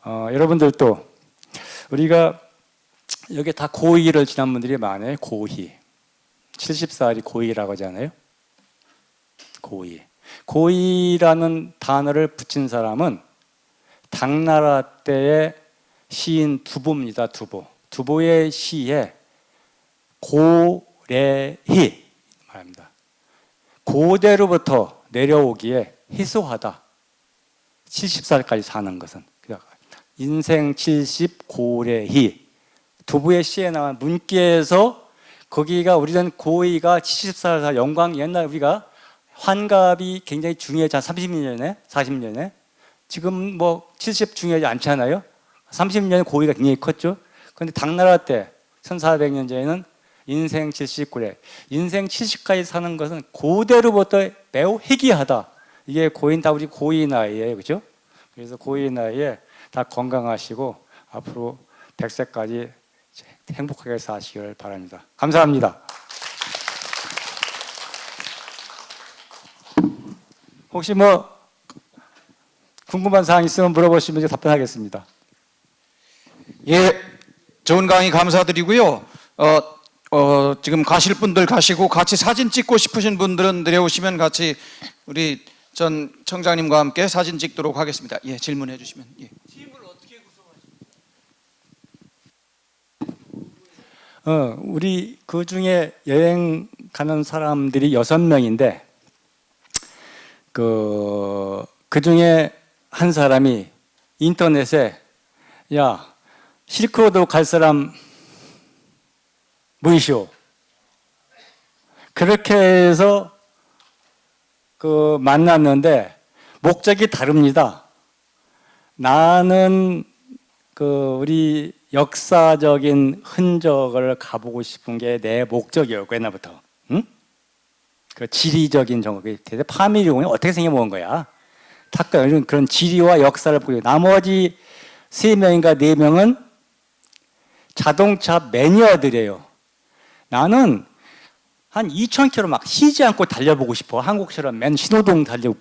여러분들도 우리가 여기 다 고2를 지난 분들이 많아요. 고2. 70살이 고2라고 하잖아요. 고2. 고2라는 단어를 붙인 사람은 당나라 때의 시인 두보입니다. 두보. 두보의 시에 고래희 말합니다. 고대로부터 내려오기에 희소하다. 70살까지 사는 것은. 인생 70 고래희. 두부의 시에 나온 문기에서 거기가 우리는 고의가 70살 영광 옛날 우리가 환갑이 굉장히 중요하지 30년에 40년에 지금 뭐 70 중요하지 않잖아요. 30년 고의가 굉장히 컸죠. 그런데 당나라 때 1400년 전에는 인생 70 고래 인생 70까지 사는 것은 고대로부터 매우 희귀하다. 이게 고인 다 우리 고이 나이에 그렇죠? 그래서 고이 나이에 다 건강하시고 앞으로 100세까지 행복하게 사시길 바랍니다. 감사합니다. 혹시 뭐 궁금한 사항 있으면 물어보시면 답변하겠습니다. 예, 좋은 강의 감사드리고요. 지금 가실 분들 가시고 같이 사진 찍고 싶으신 분들은 내려오시면 같이 우리 전 청장님과 함께 사진 찍도록 하겠습니다. 예, 질문해 주시면. 예. 팀을 어떻게 구성하십니까? 우리 그 중에 여행 가는 사람들이 6명인데 그 중에 한 사람이 인터넷에 야 실크로드 갈 사람 뭐이시오? 그렇게 해서 그 만났는데 목적이 다릅니다. 나는 그 우리 역사적인 흔적을 가보고 싶은 게 내 목적이었고 옛날부터. 응? 그 지리적인 정보, 파밀리공이 어떻게 생겨본 거야? 탁가 그런 지리와 역사를 보고 나머지 3명인가 4명은 자동차 매니아들이에요. 나는 한 2,000km 막 쉬지 않고 달려보고 싶어. 한국처럼 맨 신호등 달리고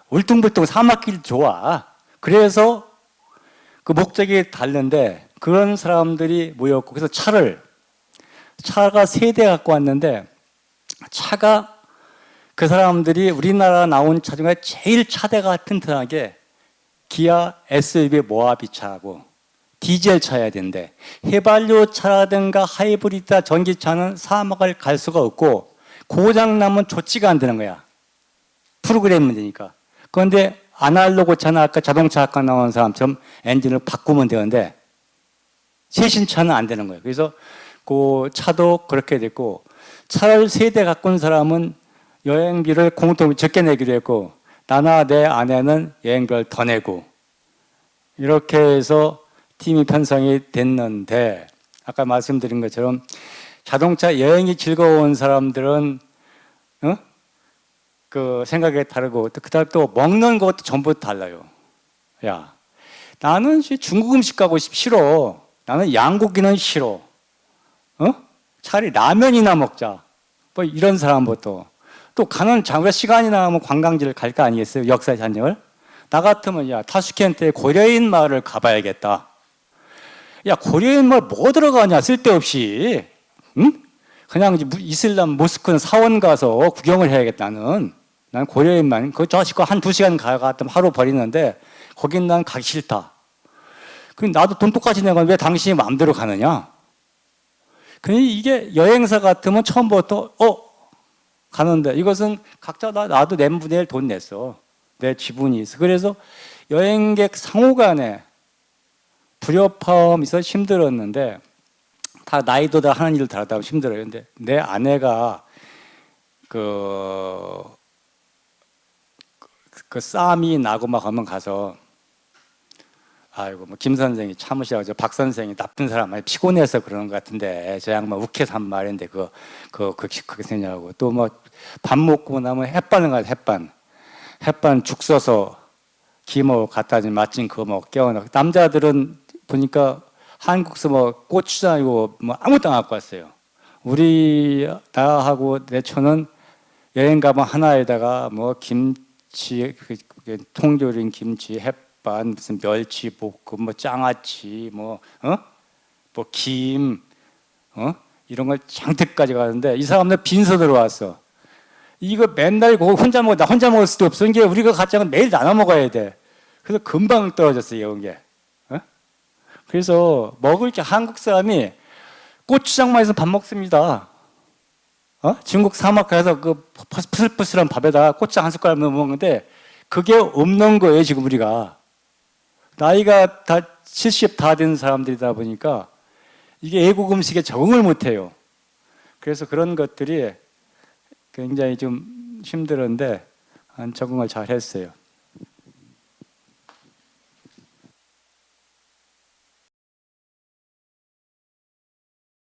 울퉁불퉁 사막길 좋아. 그래서 그 목적이 다른데 그런 사람들이 모였고 그래서 차가 3대 갖고 왔는데 차가 그 사람들이 우리나라 나온 차 중에 제일 차대가 튼튼하게 기아 SUV 모하비 차고 디젤 차여야 되는데 휘발유 차라든가 하이브리드 전기차는 사막을 갈 수가 없고 고장나면 조치가 안 되는 거야. 프로그램 문제니까. 그런데 아날로그 차나 아까 자동차 아까 나온 사람처럼 엔진을 바꾸면 되는데 최신 차는 안 되는 거예요. 그래서 그 차도 그렇게 됐고 차를 3대 갖고 온 사람은 여행비를 공통 적게 내기로 했고 나나 내 아내는 여행비를 더 내고 이렇게 해서 팀이 편성이 됐는데 아까 말씀드린 것처럼 자동차 여행이 즐거운 사람들은 그 생각이 다르고 그다음 또 먹는 것도 전부 달라요. 야, 나는 중국 음식 가고 싫어. 나는 양고기는 싫어. 차라리 라면이나 먹자. 뭐 이런 사람부터 또 가는 장소가 시간이 나면 관광지를 갈 거 아니겠어요? 역사의 잔정을. 나 같으면 야 타슈켄트에 고려인 마을을 가봐야겠다. 야 고려인 마을 뭐 들어가냐 쓸데없이. 응? 그냥 이슬람 모스크는 사원 가서 구경을 해야겠다. 난 고려인만 그 자식과 한 2시간 가갔다면 하루 버리는데 거긴 난 가기 싫다. 그럼 나도 돈 똑같이 내고 왜 당신이 마음대로 가느냐? 그러니 이게 여행사 같으면 처음부터 가는데 이것은 각자 나도 n분의 1 돈 냈어. 내 지분이 있어. 그래서 여행객 상호간에 불협화음이 있어 힘들었는데 다 나이도 다 하는 일을 다르다 힘들어요. 근데 내 아내가 그 싸움이 나고 막 하면 가서 아이고 뭐 김 선생이 참으시라고 박 선생이 나쁜 사람 많이 피곤해서 그러는 것 같은데 저 양반 욱해서 한 말인데 그렇게 생각하고 또 뭐 밥 먹고 나면 햇반을 가서 햇반 죽 써서 기모 갖다 준 맛진 그거 뭐 깨워놓고 남자들은 보니까 한국서 뭐 고추장이고 뭐 아무것도 안 갖고 왔어요. 우리 나하고 내 처는 여행 가면 하나에다가 뭐 김치, 통조림 김치, 햇반, 무슨 멸치 볶음, 뭐 장아찌, 뭐 김, 이런 걸 장택 가져가는데 이 사람들 빈서 들어왔어. 이거 맨날 그거 혼자 먹어. 나 혼자 먹을 수도 없어. 이게 우리가 가져가면 매일 나눠 먹어야 돼. 그래서 금방 떨어졌어요, 이런 게. 그래서 먹을 게 한국 사람이 고추장만 해서 밥 먹습니다. 중국 사막 가서 그 푸슬푸슬한 밥에다 고추장 한 숟가락 넣어 먹는데 그게 없는 거예요, 지금 우리가. 나이가 다 70 다 된 사람들이다 보니까 이게 애국 음식에 적응을 못 해요. 그래서 그런 것들이 굉장히 좀 힘들었는데 적응을 잘 했어요.